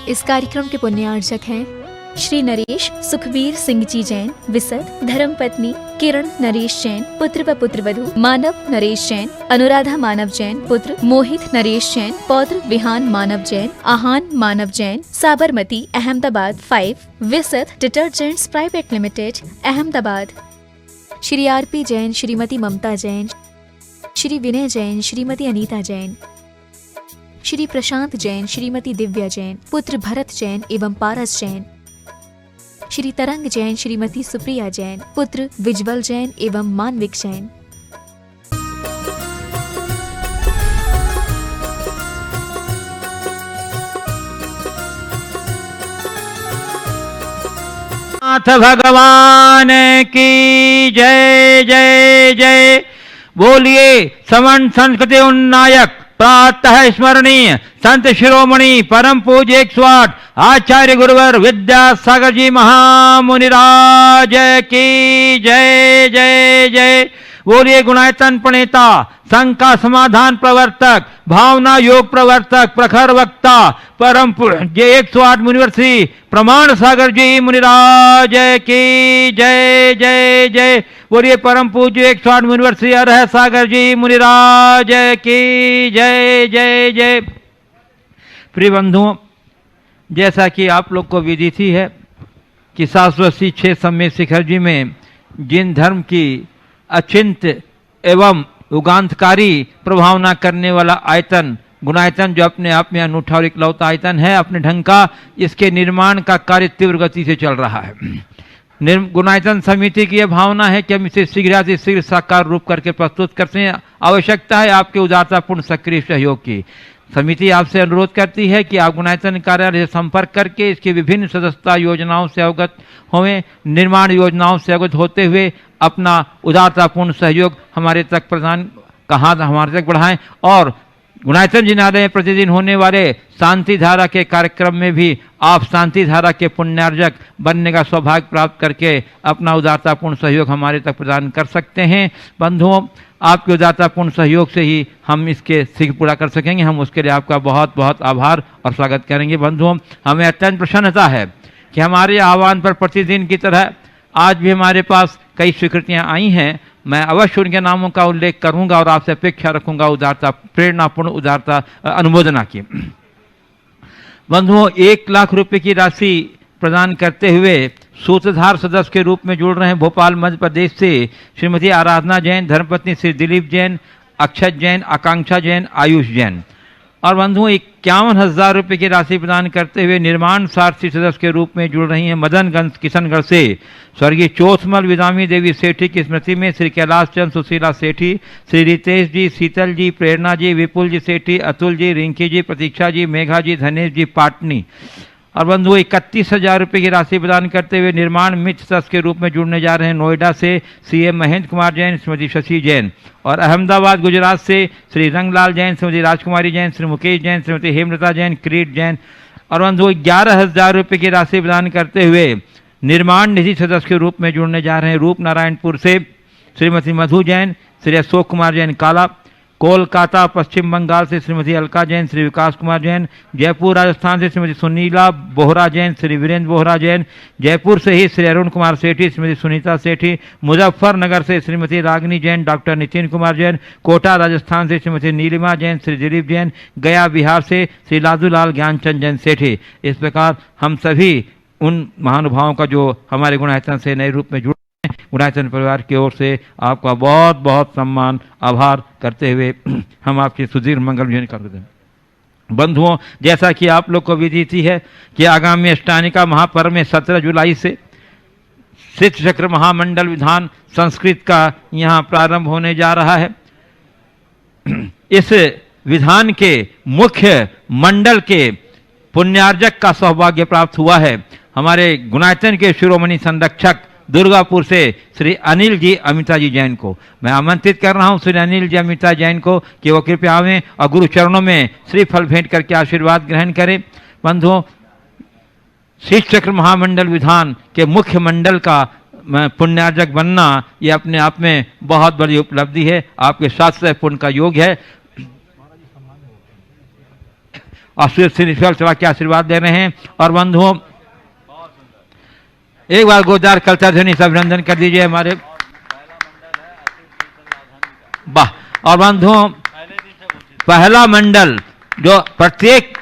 इस कार्यक्रम के पुण्यार्चक हैं श्री नरेश सुखबीर सिंह जी जैन, विसद, धर्मपत्नी किरण नरेश जैन, पुत्र व पुत्रवधू मानव नरेश जैन, अनुराधा मानव जैन, पुत्र मोहित नरेश जैन, पौत्र Vihaan Manav Jain, Aahan Manav Jain, Sabarmati Ahmedabad 5, Visad detergents private limited Ahmedabad. Shri RP Jain, Shrimati Mamta Jain, Shri Vinay Jain, Shrimati Anita Jain, Shri Prashant Jain, Shrimati Divya Jain, पुत्र भरत जैन एवं पारस जैन, श्री तरंग जैन, श्रीमती सुप्रिया जैन, पुत्र विज्वल जैन एवं मानविक जैन। नाथ भगवान की जय जय जय। बोलिए समन संस्कृति उन्नायक प्रातः स्मरणीय संत शिरोमणि परम पूज्य 108 आचार्य गुरुवर विद्यासागर जी महामुनिराज की जय जय जय। बोलिए गुणायतन प्रणेता, संघ का समाधान प्रवर्तक, भावना योग प्रवर्तक, प्रखर वक्ता, परम पूज्य 108 मुनिवर्षी प्रमाण सागर जी मुनिराज की जय जय जय। बोलिए परम पूज्य 108 मुनिवर्षी अरह सागर जी मुनिराज की जय जय जय। प्रिय बंधुओं, जैसा कि आप लोग को विदित ही है कि शाश्वती 6 सम्य शिखर जी में जिन धर्म की अचिंत एवं युगांतकारी प्रभावना करने वाला आयतन गुणायतन, जो अपने आप में अनूठा और इकलौता आयतन है अपने ढंग का, इसके निर्माण का कार्य तीव्र गति से चल रहा है। गुणायतन समिति की यह भावना है कि हम इसे शीघ्र साकार रूप करके प्रस्तुत करते हैं। आवश्यकता है आपके उदारतापूर्ण सक्रिय सहयोग की। समिति आपसे अनुरोध करती है कि आप गुणायतन कार्यालय से संपर्क करके इसकी विभिन्न सदस्यता योजनाओं से अवगत होवें, निर्माण योजनाओं से अवगत होते हुए अपना उदारतापूर्ण सहयोग हमारे तक प्रदान का हाथ हमारे तक बढ़ाएं और गुणायतन जिनालय में प्रतिदिन होने वाले शांति धारा के कार्यक्रम में भी आप शांति धारा के पुण्यार्जक बनने का सौभाग्य प्राप्त करके अपना उदारतापूर्ण सहयोग हमारे तक प्रदान कर सकते हैं। बंधुओं, आपके उदारतापूर्ण सहयोग से ही हम इसके शीघ्र पूरा कर सकेंगे। हम उसके लिए आपका बहुत बहुत आभार और स्वागत करेंगे। बंधुओं, हमें अत्यंत प्रसन्नता है कि हमारे आह्वान पर प्रतिदिन की तरह आज भी हमारे पास कई स्वीकृतियां आई हैं। मैं अवश्य उनके नामों का उल्लेख करूंगा और आपसे अपेक्षा रखूंगा उदारता प्रेरणापूर्ण उदारता अनुमोदना की। बंधुओं, 1 लाख रुपए की राशि प्रदान करते हुए सूत्रधार सदस्य के रूप में जुड़ रहे हैं भोपाल मध्य प्रदेश से श्रीमती आराधना जैन, धर्मपत्नी श्री दिलीप जैन, अक्षत जैन, आकांक्षा जैन, आयुष जैन। और बंधुओं, 51,000 रुपये की राशि प्रदान करते हुए निर्माण सारथी सदस्य के रूप में जुड़ रही हैं मदनगंज किशनगढ़ से स्वर्गीय चौथमल विदामी देवी सेठी की स्मृति में श्री कैलाश चंद सुशीला सेठी, श्री रितेश जी, शीतल जी, प्रेरणा जी, विपुल जी सेठी, अतुल जी, रिंकी जी, प्रतीक्षा जी, मेघा जी, धनेश जी पाटनी। और बंधुओं, 31,000 रुपये की राशि प्रदान करते हुए निर्माण मित्र सदस्य के रूप में जुड़ने जा रहे हैं नोएडा से सीएम महेंद्र कुमार जैन, श्रीमती शशि जैन। और अहमदाबाद गुजरात से श्री रंगलाल जैन, श्रीमती राजकुमारी जैन, श्री मुकेश जैन, श्रीमती हेमलता जैन, क्रीट जैन। और बंधुओं, 11,000 रुपये की राशि प्रदान करते हुए निर्माण निधि सदस्य के रूप में जुड़ने जा रहे हैं रूपनारायणपुर से श्रीमती मधु जैन, श्री अशोक कुमार जैन काला। कोलकाता पश्चिम बंगाल से श्रीमती अलका जैन, श्री विकास कुमार जैन। जयपुर राजस्थान से श्रीमती सुनीला बोहरा जैन, श्री वीरेंद्र बोहरा जैन। जयपुर से ही श्री अरुण कुमार सेठी, श्रीमती सुनीता सेठी। मुजफ्फरनगर से श्रीमती रागिनी जैन, डॉक्टर नितिन कुमार जैन। कोटा राजस्थान से श्रीमती नीलिमा जैन, श्री दिलीप जैन। गया बिहार से श्री लादूलाल ज्ञानचंद जैन सेठी। इस प्रकार हम सभी उन महानुभावों का जो हमारे गुणायतन से नए रूप में जुड़ गुणायतन परिवार की ओर से आपका बहुत बहुत सम्मान आभार करते हुए हम आपकी सुदीर्घ मंगल भजन करते हैं। बंधुओं, जैसा कि आप लोग को विदित ही है कि आगामी अष्टानिका महापर्व में 17 जुलाई से सिद्ध चक्र महामंडल विधान संस्कृत का यहाँ प्रारंभ होने जा रहा है। इस विधान के मुख्य मंडल के पुण्यार्जक का सौभाग्य प्राप्त हुआ है हमारे गुणायतन के शिरोमणि संरक्षक दुर्गापुर से श्री अनिल जी अमिता जी जैन को। मैं आमंत्रित कर रहा हूं श्री अनिल जी अमिता जैन को कि वो कृपया आवें और गुरु चरणों में श्रीफल भेंट करके आशीर्वाद ग्रहण करें। बंधुओं, सिद्ध चक्र महामंडल विधान के मुख्य मंडल का पुण्यार्जक बनना ये अपने आप में बहुत बड़ी उपलब्धि है, आपके शास्त्र पुण्य का योग है। और श्री चला के आशीर्वाद दे रहे हैं। और बंधुओं एक बार गोदार कलता ध्वनि से अभिनंदन कर दीजिए हमारे वाह। और बंधुओं पहला मंडल जो प्रत्येक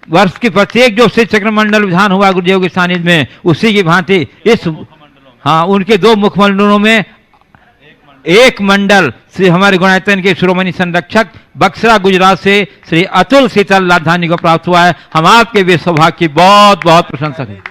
वर्ष की प्रत्येक जो श्री चक्र मंडल विधान हुआ गुरुदेव के सानिध्य में, उसी की भांति इस उनके 2 मुखमंडलों में एक मंडल श्री हमारे गुणायतन के शिरोमणि संरक्षक बक्सरा गुजरात से श्री अतुल शीतल लाधानी को प्राप्त हुआ है। हम आपके भी सौभाग्य की बहुत बहुत प्रशंसक हैं।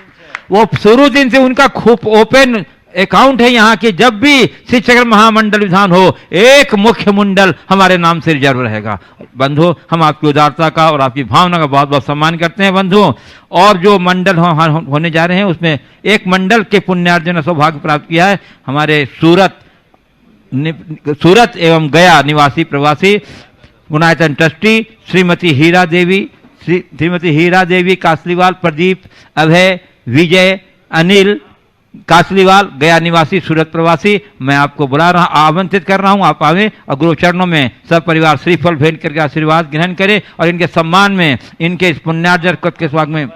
वो शुरू दिन से उनका खूब ओपन अकाउंट है यहाँ की, जब भी श्री चक्र महामंडल विधान हो एक मुख्य मंडल हमारे नाम से रिजर्व रहेगा। बंधु हम आपकी उदारता का और आपकी भावना का बहुत बहुत सम्मान करते हैं बंधु। और जो मंडल होने जा रहे हैं उसमें एक मंडल के पुण्यार्जन सौभाग्य प्राप्त किया है हमारे सूरत एवं गया निवासी प्रवासी गुणायतन ट्रस्टी श्रीमती हीरा देवी कासलीवाल, प्रदीप, अभय, विजय, अनिल कासलीवाल, गया निवासी, सूरत प्रवासी। मैं आपको आमंत्रित कर रहा हूं, आप आवे और गुरु चरणों में सब परिवार श्रीफल भेंट करके आशीर्वाद ग्रहण करें और इनके सम्मान में, इनके इस पुण्यार्जन के स्वागत में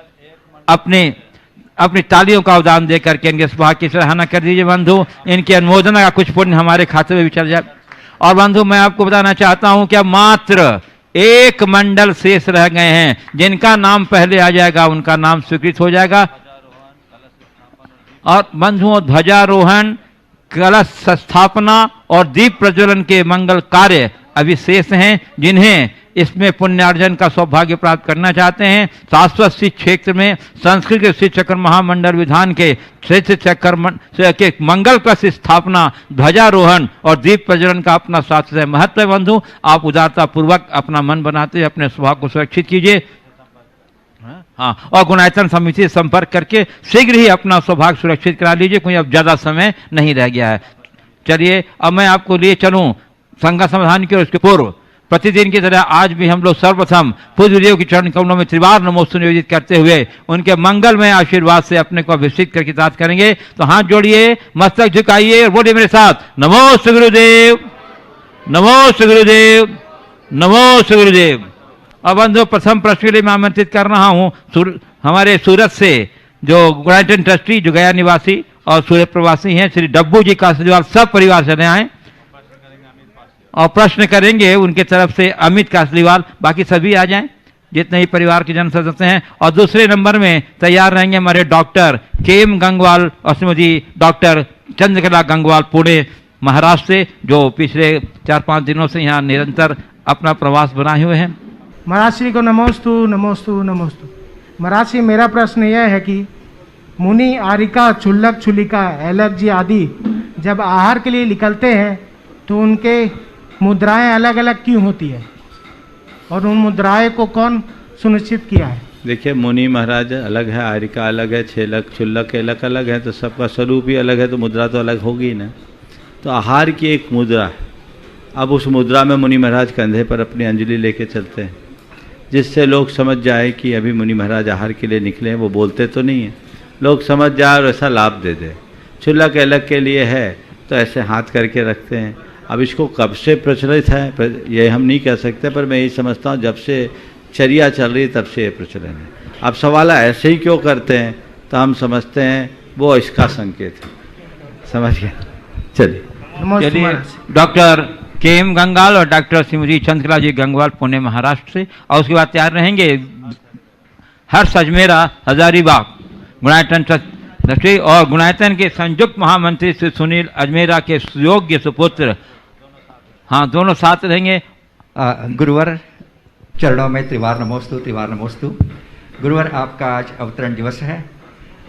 अपनी तालियों का अवदान देकर के इनके स्वभाव की सराहना कर दीजिए बंधु। इनकी अनुमोदना का कुछ पुण्य हमारे खाते में भी चल जाए। और बंधु मैं आपको बताना चाहता हूं कि मात्र एक मंडल शेष रह गए हैं, जिनका नाम पहले आ जाएगा उनका नाम स्वीकृत हो जाएगा। और बंधुओं ध्वजारोहण, कलश स्थापना और दीप प्रज्वलन के मंगल कार्य अभी शेष हैं, जिन्हें इसमें पुण्यार्जन का सौभाग्य प्राप्त करना चाहते हैं। शाश्वत श्री क्षेत्र में संस्कृत के श्री चक्र महामंडल विधान के श्रेष्ठ चक्र के मंगल कलश स्थापना, ध्वजारोहण और दीप प्रज्वलन का अपना शास्त्र महत्व है बंधु। आप उदारता पूर्वक अपना मन बनाते हुए अपने स्वभाव को सुरक्षित कीजिए। और गुणायतन समिति से संपर्क करके शीघ्र ही अपना सौभाग्य सुरक्षित करा लीजिए, कोई अब ज्यादा समय नहीं रह गया है। चलिए अब मैं आपको लिए चलूं संघ समाधान की और उसके पूर्व प्रतिदिन की तरह आज भी हम लोग सर्वप्रथम पूज्य गुरुदेव की चरण कमलों में त्रिवार नमोस्तु निवेदित करते हुए उनके मंगलमय आशीर्वाद से अपने को अभिषेक करके तात करेंगे। तो हाथ जोड़िए, मस्तक झुकाइए और बोलिए मेरे साथ, नमोस्तु गुरुदेव, नमोस्तु गुरुदेव, नमोस्तु गुरुदेव। अब बंधु प्रथम प्रश्न के लिए मैं आमंत्रित कर रहा हूं हमारे सूरत से जो गुणायतन ट्रस्टी जो गया निवासी और सूरत प्रवासी हैं श्री डब्बू जी कासलीवाल, सब परिवार चले आए और प्रश्न करेंगे उनके तरफ से अमित कासलीवाल। बाकी सभी आ जाएं जितने ही परिवार के जन सदस्य हैं। और दूसरे नंबर में तैयार रहेंगे हमारे डॉक्टर केएम गंगवाल और श्रीमती डॉक्टर चंद्रकला गंगवाल पुणे महाराष्ट्र से, जो पिछले 4-5 दिनों से यहाँ निरंतर अपना प्रवास बनाए हुए हैं। महाराज श्री को नमोस्तु नमोस्तु नमोस्तु। महाराज श्री मेरा प्रश्न यह है कि मुनि, आरिका, चुल्लक, चुलिका, ऐलक जी आदि जब आहार के लिए निकलते हैं तो उनके मुद्राएं अलग अलग क्यों होती है और उन मुद्राएं को कौन सुनिश्चित किया है? देखिए मुनि महाराज अलग है, आरिका अलग है, छेलक, चुल्लक, ऐलक अलग है, तो सबका स्वरूप ही अलग है, तो मुद्रा तो अलग होगी ना। तो आहार की एक मुद्रा है। अब उस मुद्रा में मुनि महाराज कंधे पर अपनी अंजलि लेके चलते हैं, जिससे लोग समझ जाए कि अभी मुनि महाराज आहार के लिए निकले हैं। वो बोलते तो नहीं हैं, लोग समझ जाए और ऐसा लाभ दे दे। चुल्लक ऐलक के लिए है तो ऐसे हाथ करके रखते हैं। अब इसको कब से प्रचलित है ये हम नहीं कह सकते, पर मैं यही समझता हूँ जब से चर्या चल रही तब से ये प्रचलन है। अब सवाल ऐसे ही क्यों करते हैं, तो हम समझते हैं वो इसका संकेत है। समझ गए? चलिए डॉक्टर केएम गंगवाल और डॉक्टर श्रीमती चंद्रकला जी गंगवाल पुणे महाराष्ट्र से, और उसके बाद तैयार रहेंगे हर्ष अजमेरा हजारीबाग गुणायतन ट्रस्टी और गुणायतन के संयुक्त महामंत्री श्री सुनील अजमेरा के योग्य सुपुत्र। हाँ, दोनों साथ रहेंगे। गुरुवर चरणों में त्रिवार नमोस्तु, त्रिवार नमोस्तु। गुरुवर आपका आज अवतरण दिवस है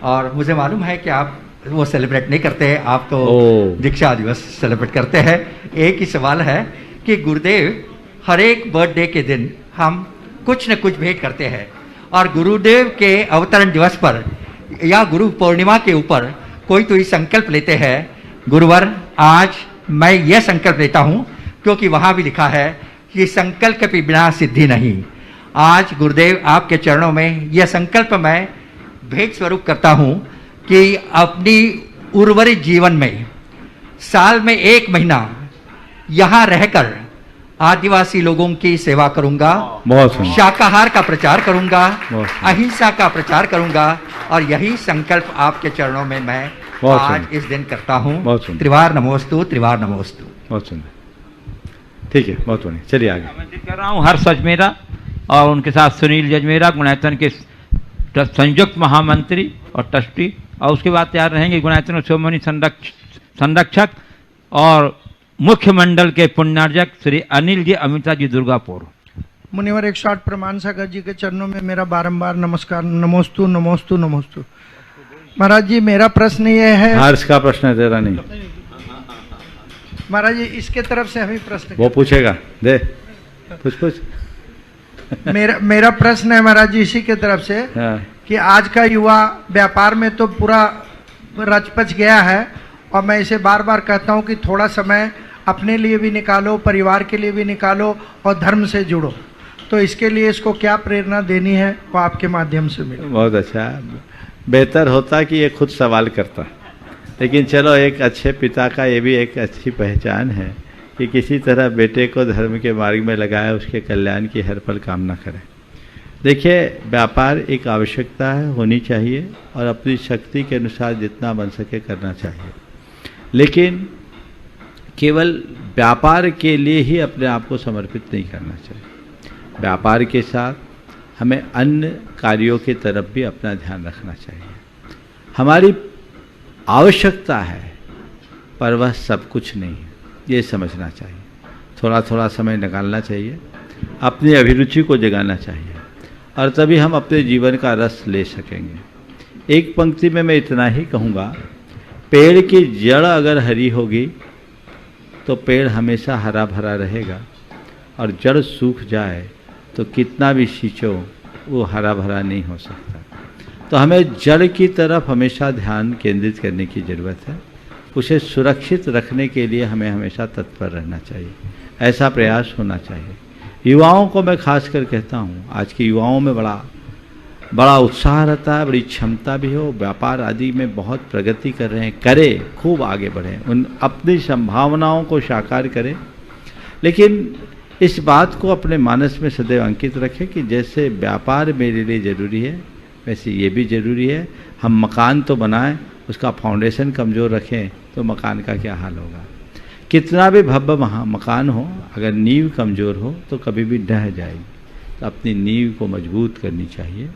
और मुझे मालूम है कि आप वो सेलिब्रेट नहीं करते हैं, आप तो दीक्षा दिवस सेलिब्रेट करते हैं। एक ही सवाल है कि गुरुदेव हर एक बर्थडे के दिन हम कुछ न कुछ भेंट करते हैं और गुरुदेव के अवतरण दिवस पर या गुरु पूर्णिमा के ऊपर कोई तो ये संकल्प लेते हैं। गुरुवर आज मैं यह संकल्प लेता हूँ क्योंकि वहाँ भी लिखा है कि संकल्प के बिना सिद्धि नहीं। आज गुरुदेव आपके चरणों में यह संकल्प मैं भेंट स्वरूप करता हूँ कि अपनी उर्वरित जीवन में साल में 1 महीना यहाँ रहकर आदिवासी लोगों की सेवा करूंगा, बहुत सुंदर। शाकाहार का प्रचार करूंगा, बहुत सुंदर। अहिंसा का प्रचार करूंगा और यही संकल्प आपके चरणों में मैं बहुत आज सुंदर। इस दिन करता हूँ। बहुत सुंदर। त्रिवार नमोस्तु, त्रिवार नमोस्तु। बहुत सुंदर। ठीक है, बहुत बढ़िया। चलिए आगे। आमंत्रित कर रहा हूँ हर्ष अजमेरा और उनके साथ सुनील जजमेरा, गुणायतन के संयुक्त महामंत्री और ट्रस्टी, और उसके बाद तैयार रहेंगे गुणायतन शिरोमणि संरक्षक और मुख्य मंडल के पुण्यार्जक श्री अनिल जी अमिता जी दुर्गापुर। मुनिवर 108 प्रमाण सागर जी के चरणों में मेरा बारंबार नमस्कार, नमोस्तु नमोस्तु नमोस्तु। महाराज जी, मेरा प्रश्न ये है, हर्ष का प्रश्न है, तेरा नहीं। महाराज जी इसके तरफ से हमें प्रश्न वो पूछेगा, दे पूछ। मेरा प्रश्न है महाराज जी इसी के तरफ से हाँ। कि आज का युवा व्यापार में तो पूरा रचपच गया है और मैं इसे बार बार कहता हूँ कि थोड़ा समय अपने लिए भी निकालो, परिवार के लिए भी निकालो और धर्म से जुड़ो। तो इसके लिए इसको क्या प्रेरणा देनी है वो आपके माध्यम से मिले। बहुत अच्छा। बेहतर होता कि ये खुद सवाल करता, लेकिन चलो एक अच्छे पिता का ये भी एक अच्छी पहचान है कि किसी तरह बेटे को धर्म के मार्ग में लगाए, उसके कल्याण की हर पल कामना करें। देखिए, व्यापार एक आवश्यकता है, होनी चाहिए और अपनी शक्ति के अनुसार जितना बन सके करना चाहिए, लेकिन केवल व्यापार के लिए ही अपने आप को समर्पित नहीं करना चाहिए। व्यापार के साथ हमें अन्य कार्यों की तरफ भी अपना ध्यान रखना चाहिए। हमारी आवश्यकता है पर वह सब कुछ नहीं है, ये समझना चाहिए। थोड़ा थोड़ा समय निकालना चाहिए, अपनी अभिरुचि को जगाना चाहिए और तभी हम अपने जीवन का रस ले सकेंगे। एक पंक्ति में मैं इतना ही कहूँगा, पेड़ की जड़ अगर हरी होगी तो पेड़ हमेशा हरा भरा रहेगा, और जड़ सूख जाए तो कितना भी सींचो वो हरा भरा नहीं हो सकता। तो हमें जड़ की तरफ हमेशा ध्यान केंद्रित करने की ज़रूरत है। उसे सुरक्षित रखने के लिए हमें हमेशा तत्पर रहना चाहिए, ऐसा प्रयास होना चाहिए। युवाओं को मैं खास कर कहता हूँ, आज के युवाओं में बड़ा उत्साह रहता है, बड़ी क्षमता भी हो, व्यापार आदि में बहुत प्रगति कर रहे हैं, करें, खूब आगे बढ़ें, उन अपनी संभावनाओं को साकार करें, लेकिन इस बात को अपने मानस में सदैव अंकित रखें कि जैसे व्यापार मेरे लिए ज़रूरी है वैसे ये भी ज़रूरी है। हम मकान तो बनाएं, उसका फाउंडेशन कमज़ोर रखें तो मकान का क्या हाल होगा। कितना भी भव्य मकान हो, अगर नींव कमज़ोर हो तो कभी भी ढह जाएगी। तो अपनी नींव को मजबूत करनी चाहिए।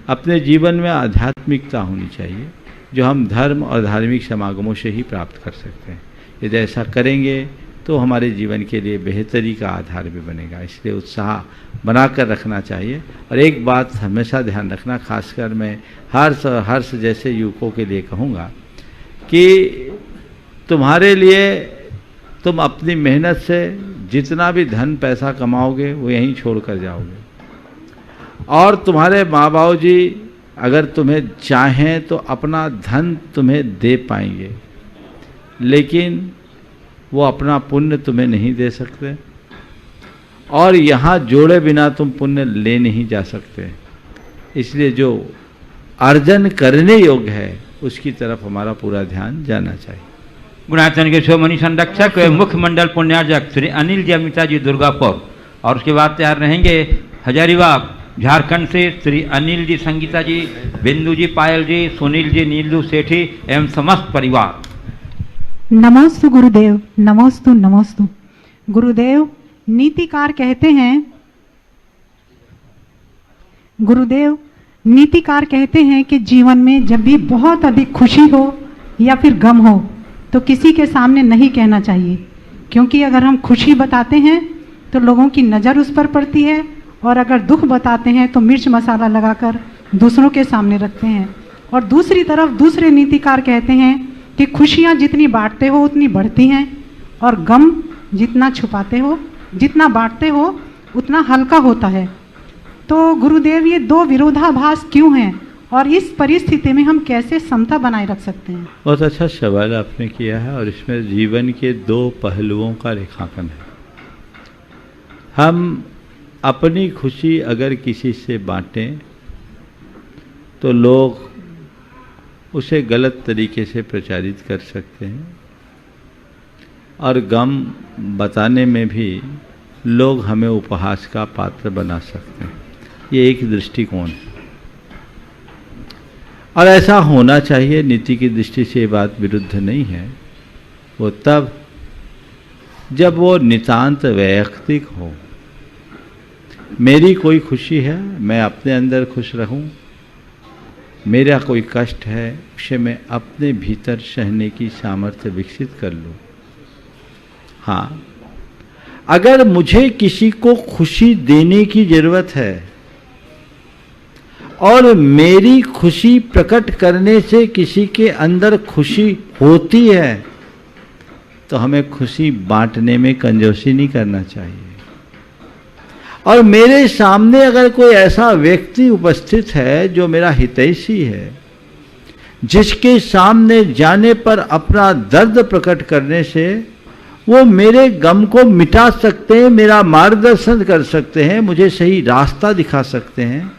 अपने जीवन में आध्यात्मिकता होनी चाहिए, जो हम धर्म और धार्मिक समागमों से ही प्राप्त कर सकते हैं। यदि ऐसा करेंगे तो हमारे जीवन के लिए बेहतरी का आधार भी बनेगा। इसलिए उत्साह बनाकर रखना चाहिए। और एक बात हमेशा ध्यान रखना, खासकर मैं हर्ष जैसे युवकों के लिए कहूँगा कि तुम्हारे लिए तुम अपनी मेहनत से जितना भी धन पैसा कमाओगे वो यहीं छोड़ कर जाओगे, और तुम्हारे माँ बाप जी अगर तुम्हें चाहें तो अपना धन तुम्हें दे पाएंगे, लेकिन वो अपना पुण्य तुम्हें नहीं दे सकते, और यहाँ जोड़े बिना तुम पुण्य ले नहीं जा सकते। इसलिए जो अर्जन करने योग्य है उसकी तरफ हमारा पूरा ध्यान जाना चाहिए। गुणायतन के शिरोमणि संरक्षक मुख्य मंडल पुण्यार्जक श्री अनिल जी अमिता जी दुर्गापुर, और उसके बाद तैयार रहेंगे हजारीबाग झारखंड से श्री अनिल जी संगीता जी, बिंदु जी पायल जी, सुनील जी नीलू सेठी एवं समस्त परिवार। नमोस्तु गुरुदेव, नमोस्तु नमोस्तु। गुरुदेव नीतिकार कहते हैं कि जीवन में जब भी बहुत अधिक खुशी हो या फिर गम हो तो किसी के सामने नहीं कहना चाहिए, क्योंकि अगर हम खुशी बताते हैं तो लोगों की नज़र उस पर पड़ती है, और अगर दुख बताते हैं तो मिर्च मसाला लगाकर दूसरों के सामने रखते हैं। और दूसरी तरफ दूसरे नीतिकार कहते हैं कि खुशियाँ जितनी बांटते हो उतनी बढ़ती हैं, और गम जितना छुपाते हो, जितना बांटते हो उतना हल्का होता है। तो गुरुदेव ये दो विरोधाभास क्यों हैं, और इस परिस्थिति में हम कैसे समता बनाए रख सकते हैं? बहुत अच्छा सवाल आपने किया है, और इसमें जीवन के दो पहलुओं का रेखांकन है। हम अपनी खुशी अगर किसी से बांटें तो लोग उसे गलत तरीके से प्रचारित कर सकते हैं, और गम बताने में भी लोग हमें उपहास का पात्र बना सकते हैं। ये एक दृष्टिकोण है और ऐसा होना चाहिए। नीति की दृष्टि से ये बात विरुद्ध नहीं है। वो तब जब वो नितांत वैयक्तिक हो। मेरी कोई खुशी है, मैं अपने अंदर खुश रहूं। मेरा कोई कष्ट है, उसे मैं अपने भीतर सहने की सामर्थ्य विकसित कर लूं। हाँ, अगर मुझे किसी को खुशी देने की जरूरत है और मेरी खुशी प्रकट करने से किसी के अंदर खुशी होती है, तो हमें खुशी बांटने में कंजूसी नहीं करना चाहिए। और मेरे सामने अगर कोई ऐसा व्यक्ति उपस्थित है जो मेरा हितैषी है, जिसके सामने जाने पर अपना दर्द प्रकट करने से वो मेरे गम को मिटा सकते हैं, मेरा मार्गदर्शन कर सकते हैं, मुझे सही रास्ता दिखा सकते हैं,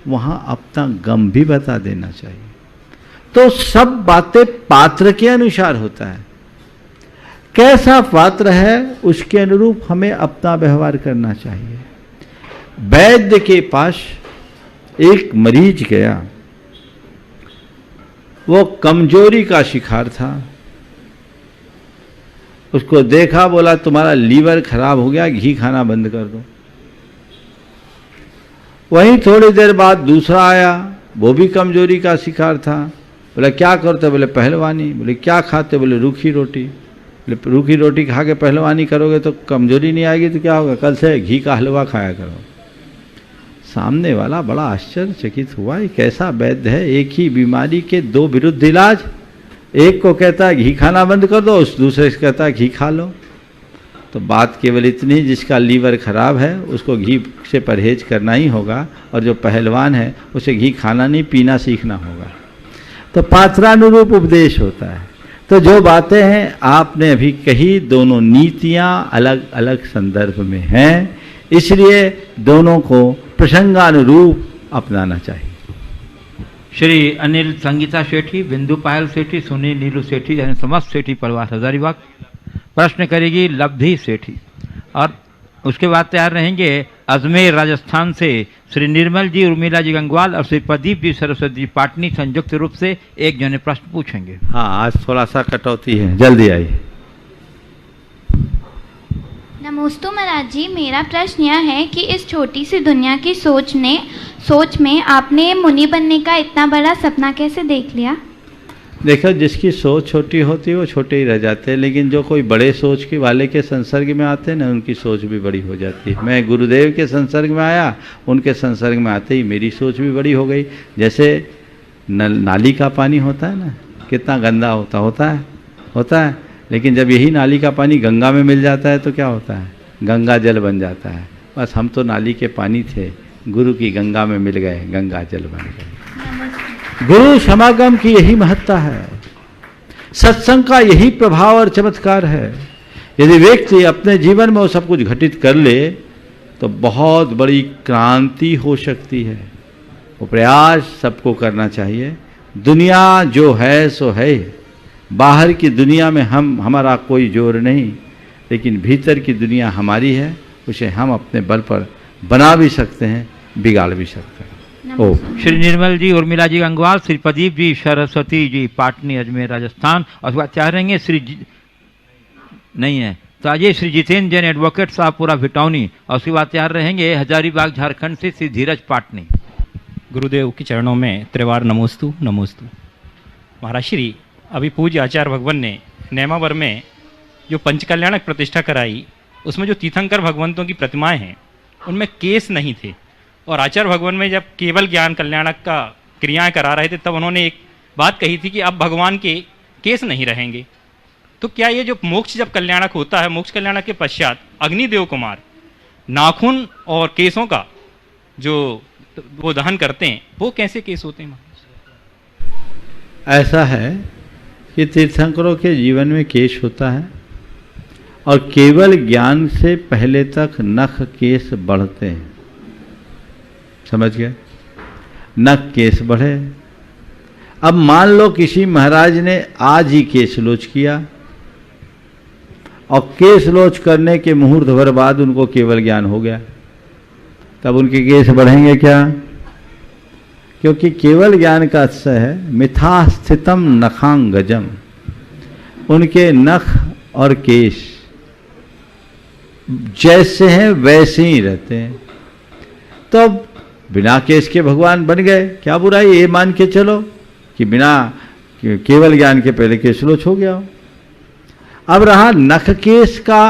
वहां अपना गम भी बता देना चाहिए। तो सब बातें पात्र के अनुसार होता है। कैसा पात्र है उसके अनुरूप हमें अपना व्यवहार करना चाहिए। वैद्य के पास एक मरीज गया, वो कमजोरी का शिकार था। उसको देखा, बोला तुम्हारा लीवर खराब हो गया, घी खाना बंद कर दो। वहीं थोड़ी देर बाद दूसरा आया, वो भी कमजोरी का शिकार था। बोला क्या करते? बोले पहलवानी। बोले क्या खाते? बोले रूखी रोटी। बोले रूखी रोटी खा के पहलवानी करोगे तो कमजोरी नहीं आएगी तो क्या होगा? कल से घी का हलवा खाया करो। सामने वाला बड़ा आश्चर्यचकित हुआ, ये कैसा वैद्य है, एक ही बीमारी के दो विरुद्ध इलाज। एक को कहता है घी खाना बंद कर दो, उस दूसरे से कहता है घी खा लो। तो बात केवल इतनी, जिसका लीवर खराब है उसको घी से परहेज करना ही होगा, और जो पहलवान है उसे घी खाना नहीं पीना सीखना होगा। तो पात्रानुरूप उपदेश होता है। तो जो बातें हैं आपने अभी कही, दोनों नीतियां अलग अलग संदर्भ में हैं, इसलिए दोनों को प्रसंगानुरूप अपनाना चाहिए। श्री अनिल संगीता सेठी, बिंदु पायल सेठी, सुनील नीलू सेठी यानी समस्त सेठी परिवार हजारीबाग। प्रश्न करेगी लब्धि सेठी और उसके बाद तैयार रहेंगे अजमेर राजस्थान से श्री निर्मल जी, उर्मिला जी गंगवाल और श्री प्रदीप जी सरस्वती जी पाटनी। संयुक्त रूप से एक जने प्रश्न पूछेंगे। हाँ, आज थोड़ा सा कटौती है, जल्दी आइए। नमोस्तु महाराज जी, मेरा प्रश्न यह है कि इस छोटी सी दुनिया की सोच में आपने मुनि बनने का इतना बड़ा सपना कैसे देख लिया? देखो, जिसकी सोच छोटी होती है वो छोटे ही रह जाते हैं, लेकिन जो कोई बड़े सोच के वाले के संसर्ग में आते हैं ना, उनकी सोच भी बड़ी हो जाती है। मैं गुरुदेव के संसर्ग में आया, उनके संसर्ग में आते ही मेरी सोच भी बड़ी हो गई। जैसे नाली का पानी होता है ना, कितना गंदा होता है, लेकिन जब यही नाली का पानी गंगा में मिल जाता है तो क्या होता है? गंगा जल बन जाता है। बस हम तो नाली के पानी थे, गुरु की गंगा में मिल गए, गंगा जल बन गए। गुरु समागम की यही महत्ता है, सत्संग का यही प्रभाव और चमत्कार है। यदि व्यक्ति अपने जीवन में वो सब कुछ घटित कर ले तो बहुत बड़ी क्रांति हो सकती है। वो प्रयास सबको करना चाहिए। दुनिया जो है सो है, बाहर की दुनिया में हमारा कोई जोर नहीं, लेकिन भीतर की दुनिया हमारी है, उसे हम अपने बल पर बना भी सकते हैं, बिगाड़ भी सकते हैं। श्री निर्मल जी, उर्मिला जी गंगवाल, श्री प्रदीप जी सरस्वती जी पाटनी अजमेर राजस्थान। और उसके बाद चाह रहेंगे नहीं है तो आज श्री जितेंद्र जैन एडवोकेट साहब पूरा भिटौनी। और उसके बाद तैयार रहेंगे हजारीबाग झारखंड से श्री धीरज पाटनी। गुरुदेव के चरणों में त्रिवार नमोस्तु नमोस्तु। महाराज श्री, अभी पूज्य आचार्य भगवान ने नेमावर में जो पंचकल्याणक प्रतिष्ठा कराई, उसमें जो तीर्थंकर भगवंतों की प्रतिमाएं हैं उनमें केस नहीं थे, और आचार्य भगवान में जब केवल ज्ञान कल्याणक का क्रियाएं करा रहे थे तब उन्होंने एक बात कही थी कि अब भगवान के केस नहीं रहेंगे। तो क्या ये जो मोक्ष जब कल्याणक होता है, मोक्ष कल्याणक के पश्चात अग्निदेव कुमार नाखून और केसों का जो वो दहन करते हैं, वो कैसे केस होते हैं? ऐसा है कि तीर्थंकरों के जीवन में केश होता है, और केवल ज्ञान से पहले तक नख केस बढ़ते हैं। समझ गए? नख केस बढ़े। अब मान लो किसी महाराज ने आज ही केस लोच किया और केस लोच करने के मुहूर्त भर बाद उनको केवल ज्ञान हो गया, तब उनके केस बढ़ेंगे क्या? क्योंकि केवल ज्ञान का अर्थ है मिथा स्थितम नखांगजम, उनके नख और केश जैसे हैं वैसे ही रहते हैं। तो बिना केश के भगवान बन गए, क्या बुराई? ये मान के चलो कि बिना केवल ज्ञान के पहले केश लोच हो गया हो। अब रहा नख केश का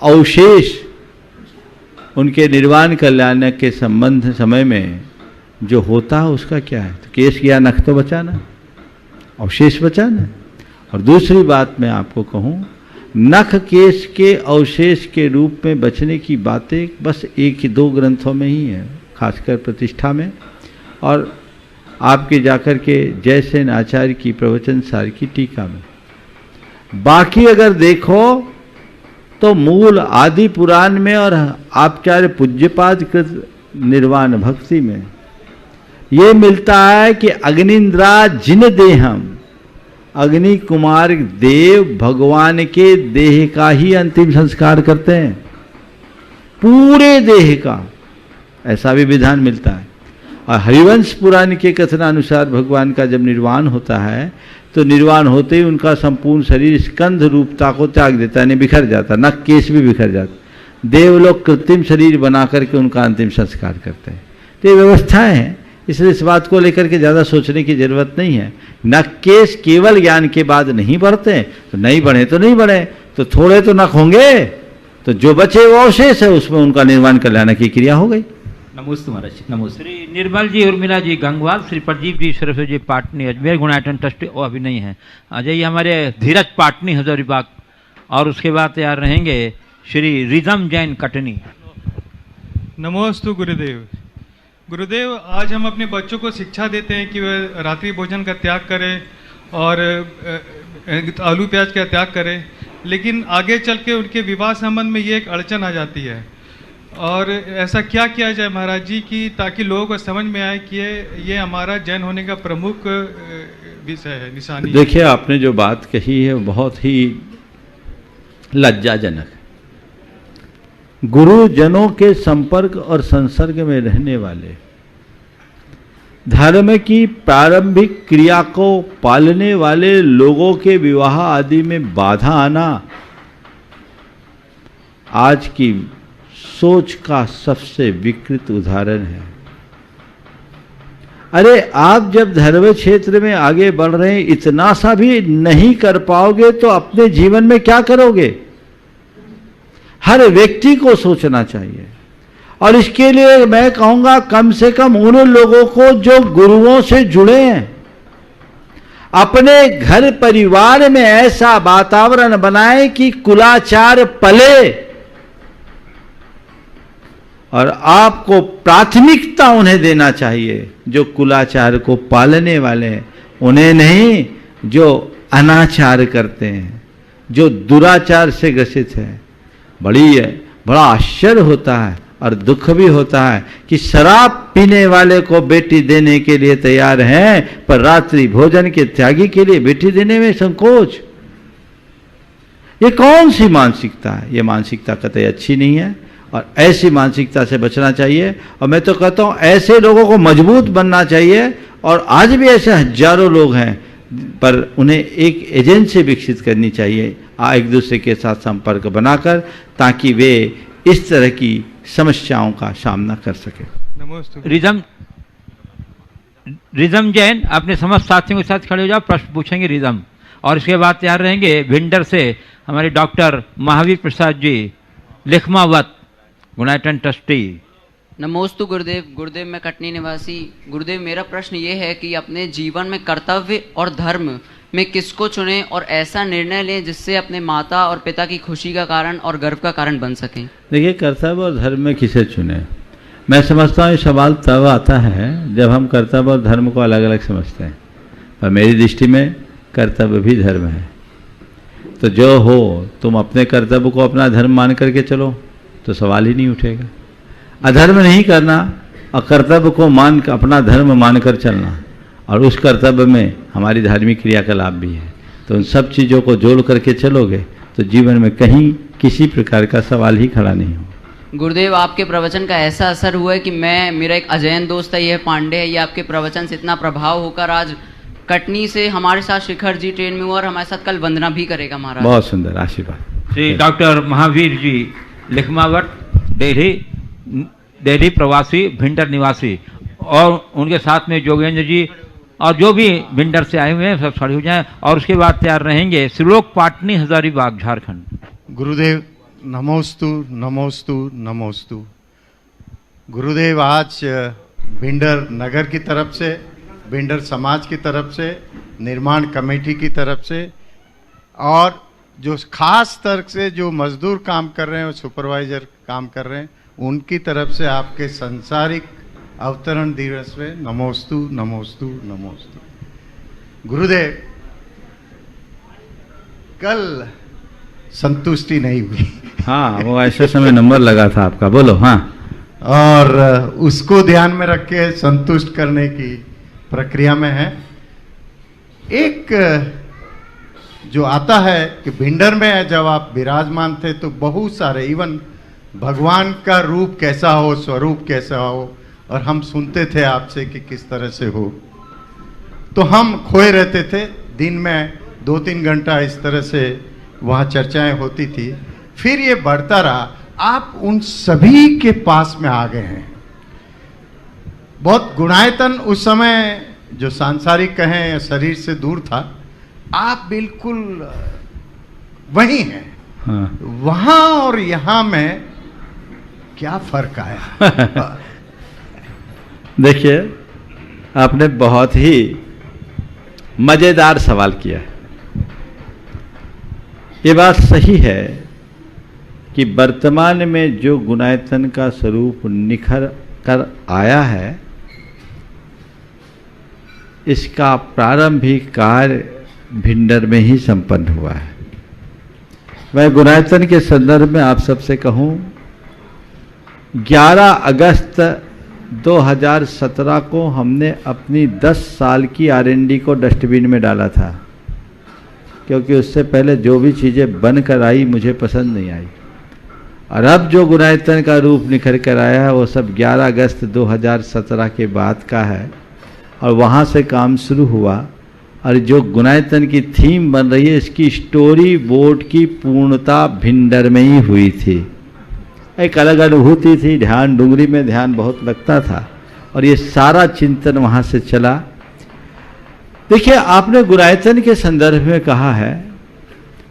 अवशेष, उनके निर्वाण कल्याण के संबंध समय में जो होता है उसका क्या है? तो केश गया, नख तो बचाना, अवशेष बचाना। और दूसरी बात मैं आपको कहूं, नख केश के अवशेष के रूप में बचने की बातें बस एक ही दो ग्रंथों में ही है, खासकर प्रतिष्ठा में और आपके जाकर के जयसेन आचार्य की प्रवचन सार की टीका में। बाकी अगर देखो तो मूल आदि पुराण में और आचार्य पूज्यपाद कृत निर्वाण भक्ति में ये मिलता है कि अग्निन्द्रा जिन देहम, अग्नि कुमार देव भगवान के देह का ही अंतिम संस्कार करते हैं, पूरे देह का, ऐसा भी विधान मिलता है। और हरिवंश पुराण के कथनानुसार भगवान का जब निर्वाण होता है तो निर्वाण होते ही उनका संपूर्ण शरीर स्कंध रूपता को त्याग देता है, बिखर जाता, नख केश भी बिखर जाता। देवलोग कृत्रिम शरीर बना करके उनका अंतिम संस्कार करते हैं। तो ये व्यवस्थाएं हैं, इसलिए इस बात को लेकर के ज़्यादा सोचने की जरूरत नहीं है। नख केश केवल ज्ञान के बाद नहीं बढ़ते, तो नहीं बढ़े तो नहीं बढ़े, तो थोड़े तो नख होंगे, तो जो बचे वो अवशेष है उसमें उनका निर्वाण कल्याण की क्रिया हो गई। नमोस्तु महाराज, नमोस्तु। श्री निर्मल जी, उर्मिला जी गंगवाल, श्री प्रदीप जी सरस्वती जी पाटनी अजमेर गुणायतन ट्रस्टी, वो अभी नहीं है, आ जाइए हमारे धीरज पाटनी हजारीबाग। और उसके बाद तैयार रहेंगे श्री रिदम जैन कटनी। नमोस्तु गुरुदेव। गुरुदेव, आज हम अपने बच्चों को शिक्षा देते हैं कि वे रात्रि भोजन का त्याग करें और आलू प्याज का त्याग करें, लेकिन आगे चल के उनके विवाह संबंध में ये एक अड़चन आ जाती है। और ऐसा क्या किया जाए महाराज जी कि ताकि लोगों को समझ में आए कि ये हमारा जैन होने का प्रमुख विषय है, निशानी। देखिए, आपने जो बात कही है बहुत ही लज्जाजनक है। गुरुजनों के संपर्क और संसर्ग में रहने वाले, धर्म की प्रारंभिक क्रिया को पालने वाले लोगों के विवाह आदि में बाधा आना आज की सोच का सबसे विकृत उदाहरण है। अरे, आप जब धर्म क्षेत्र में आगे बढ़ रहे हैं, इतना सा भी नहीं कर पाओगे तो अपने जीवन में क्या करोगे? हर व्यक्ति को सोचना चाहिए। और इसके लिए मैं कहूंगा कम से कम उन लोगों को जो गुरुओं से जुड़े हैं, अपने घर परिवार में ऐसा वातावरण बनाएं कि कुलाचार पले, और आपको प्राथमिकता उन्हें देना चाहिए जो कुलाचार को पालने वाले हैं, उन्हें नहीं जो अनाचार करते हैं, जो दुराचार से ग्रसित है। बड़ा आश्चर्य होता है और दुख भी होता है कि शराब पीने वाले को बेटी देने के लिए तैयार हैं, पर रात्रि भोजन के त्यागी के लिए बेटी देने में संकोच। ये कौन सी मानसिकता है? ये मानसिकता कतई अच्छी नहीं है और ऐसी मानसिकता से बचना चाहिए। और मैं तो कहता हूँ ऐसे लोगों को मजबूत बनना चाहिए। और आज भी ऐसे हजारों लोग हैं, पर उन्हें एक एजेंसी विकसित करनी चाहिए एक दूसरे के साथ संपर्क बनाकर, ताकि वे इस तरह की समस्याओं का सामना कर सके। रिदम जैन, अपने समस्त साथियों के साथ खड़े हो जाओ, प्रश्न पूछेंगे रिदम। और इसके बाद तैयार रहेंगे भिंडर से हमारे डॉक्टर महावीर प्रसाद जी, लिखमावत गुणायतन ट्रस्टी। नमोस्तु गुरुदेव। गुरुदेव, मैं कटनी निवासी। गुरुदेव, मेरा प्रश्न ये है कि अपने जीवन में कर्तव्य और धर्म में किसको चुनें और ऐसा निर्णय लें जिससे अपने माता और पिता की खुशी का कारण और गर्व का कारण बन सकें। देखिए, कर्तव्य और धर्म में किसे चुने, मैं समझता हूँ ये सवाल तब आता है जब हम कर्तव्य और धर्म को अलग अलग समझते हैं। पर मेरी दृष्टि में कर्तव्य भी धर्म है। तो जो हो, तुम अपने कर्तव्य को अपना धर्म मान करके चलो तो सवाल ही नहीं उठेगा। अधर्म नहीं करना और कर्तव्य को मान अपना धर्म मानकर चलना, और उस कर्तव्य में हमारी धार्मिक क्रियाकलाप भी है। तो उन सब चीज़ों को जोड़ करके चलोगे तो जीवन में कहीं किसी प्रकार का सवाल ही खड़ा नहीं हो। गुरुदेव, आपके प्रवचन का ऐसा असर हुआ है कि मेरा एक अजैन दोस्त है, यह पांडे है, ये आपके प्रवचन से इतना प्रभाव होकर आज कटनी से हमारे साथ शिखर जी ट्रेन में हुआ और हमारे साथ कल वंदना भी करेगा महाराज। बहुत सुंदर आशीर्वाद। श्री डॉक्टर महावीर जी लिखमावट, दिल्ली प्रवासी, भिंडर निवासी, और उनके साथ में जोगेंद्र जी और जो भी भिंडर से आए हुए हैं सब खड़े हो जाएं और उसके बाद तैयार रहेंगे श्रीलोक पाटनी, हजारीबाग, झारखंड। गुरुदेव नमोस्तु नमोस्तु नमोस्तु। गुरुदेव, आज भिंडर नगर की तरफ से, भिंडर समाज की तरफ से, निर्माण कमेटी की तरफ से और जो खास स्तर से जो मजदूर काम कर रहे हैं और सुपरवाइजर काम कर रहे हैं उनकी तरफ से आपके सांसारिक अवतरण दिवस में नमोस्तु नमोस्तु नमोस्तु। गुरुदेव, कल संतुष्टि नहीं हुई। हाँ, वो ऐसे समय नंबर लगा था आपका, बोलो। हाँ, और उसको ध्यान में रख के संतुष्ट करने की प्रक्रिया में है। एक जो आता है कि भिंडर में जब आप विराजमान थे तो बहुत सारे, इवन भगवान का रूप कैसा हो, स्वरूप कैसा हो, और हम सुनते थे आपसे कि किस तरह से हो, तो हम खोए रहते थे। दिन में 2-3 घंटा इस तरह से वहाँ चर्चाएं होती थी। फिर ये बढ़ता रहा, आप उन सभी के पास में आ गए हैं। बहुत गुणायतन उस समय जो सांसारिक कहें या शरीर से दूर था, आप बिल्कुल वही हैं। हाँ। वहाँ और यहाँ में क्या फर्क आया? देखिए, आपने बहुत ही मजेदार सवाल किया। ये बात सही है कि वर्तमान में जो गुणायतन का स्वरूप निखर कर आया है, इसका प्रारंभिक कार्य भिंडर में ही संपन्न हुआ है। मैं गुणायतन के संदर्भ में आप सबसे कहूं, 11 अगस्त 2017 को हमने अपनी 10 साल की R&D को डस्टबिन में डाला था, क्योंकि उससे पहले जो भी चीज़ें बनकर आई मुझे पसंद नहीं आई। और अब जो गुणायतन का रूप निखर कर आया है वो सब 11 अगस्त 2017 के बाद का है, और वहाँ से काम शुरू हुआ। और जो गुणायतन की थीम बन रही है, इसकी स्टोरी बोर्ड की पूर्णता भिंडर में ही हुई थी। एक अलग अनुभूति थी, ध्यान डुंगरी में ध्यान बहुत लगता था, और ये सारा चिंतन वहाँ से चला। देखिए, आपने गुणायतन के संदर्भ में कहा है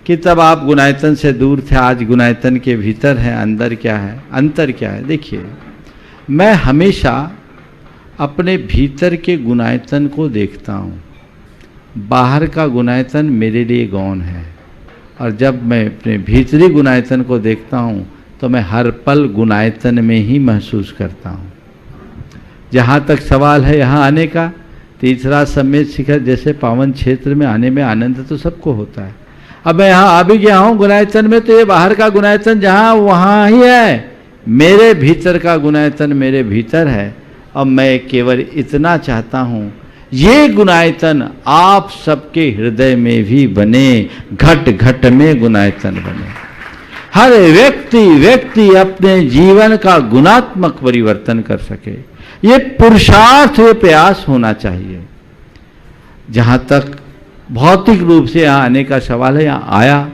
कि तब आप गुणायतन से दूर थे, आज गुणायतन के भीतर हैं, अंदर क्या है, अंतर क्या है। देखिए, मैं हमेशा अपने भीतर के गुणायतन को देखता हूँ, बाहर का गुणायतन मेरे लिए गौण है। और जब मैं अपने भीतरी गुणायतन को देखता हूँ तो मैं हर पल गुणायतन में ही महसूस करता हूँ। जहाँ तक सवाल है यहाँ आने का, तीसरा समेत शिखर जैसे पावन क्षेत्र में आने में आनंद तो सबको होता है। अब मैं यहाँ आ भी गया हूँ गुणायतन में, तो ये बाहर का गुणायतन जहाँ वहाँ ही है, मेरे भीतर का गुणायतन मेरे भीतर है। अब मैं केवल इतना चाहता हूँ, ये गुणायतन आप सबके हृदय में भी बने, घट घट में गुणायतन बने। हर व्यक्ति अपने जीवन का गुणात्मक परिवर्तन कर सके, ये पुरुषार्थ, ये प्रयास होना चाहिए। जहाँ तक भौतिक रूप से यहाँ आने का सवाल है, यहाँ आया,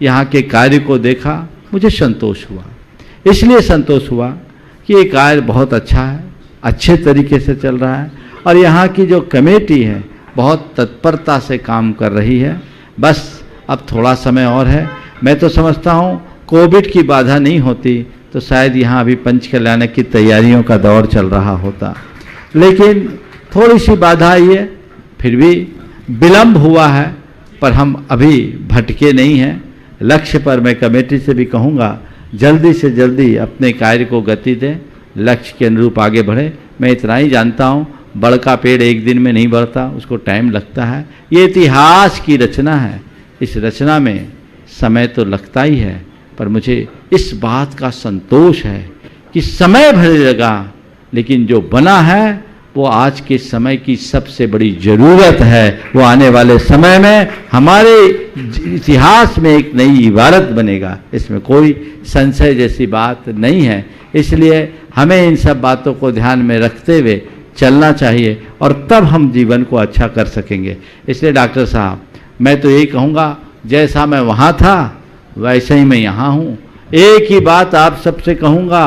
यहाँ के कार्य को देखा, मुझे संतोष हुआ। इसलिए संतोष हुआ कि ये कार्य बहुत अच्छा है, अच्छे तरीके से चल रहा है, और यहाँ की जो कमेटी है बहुत तत्परता से काम कर रही है। बस अब थोड़ा समय और है। मैं तो समझता हूँ कोविड की बाधा नहीं होती तो शायद यहाँ अभी पंच कल्याण की तैयारियों का दौर चल रहा होता, लेकिन थोड़ी सी बाधा आई है, फिर भी विलम्ब हुआ है, पर हम अभी भटके नहीं हैं। लक्ष्य पर मैं कमेटी से भी कहूँगा, जल्दी से जल्दी अपने कार्य को गति दें, लक्ष्य के अनुरूप आगे बढ़े। मैं इतना ही जानता हूँ, बड़का पेड़ एक दिन में नहीं बढ़ता, उसको टाइम लगता है। ये इतिहास की रचना है, इस रचना में समय तो लगता ही है, पर मुझे इस बात का संतोष है कि समय भले लगा, लेकिन जो बना है वो आज के समय की सबसे बड़ी ज़रूरत है। वो आने वाले समय में हमारे इतिहास में एक नई इबारत बनेगा, इसमें कोई संशय जैसी बात नहीं है। इसलिए हमें इन सब बातों को ध्यान में रखते हुए चलना चाहिए और तब हम जीवन को अच्छा कर सकेंगे। इसलिए डॉक्टर साहब, मैं तो यही कहूँगा, जैसा मैं वहाँ था वैसे ही मैं यहाँ हूँ। एक ही बात आप सबसे कहूँगा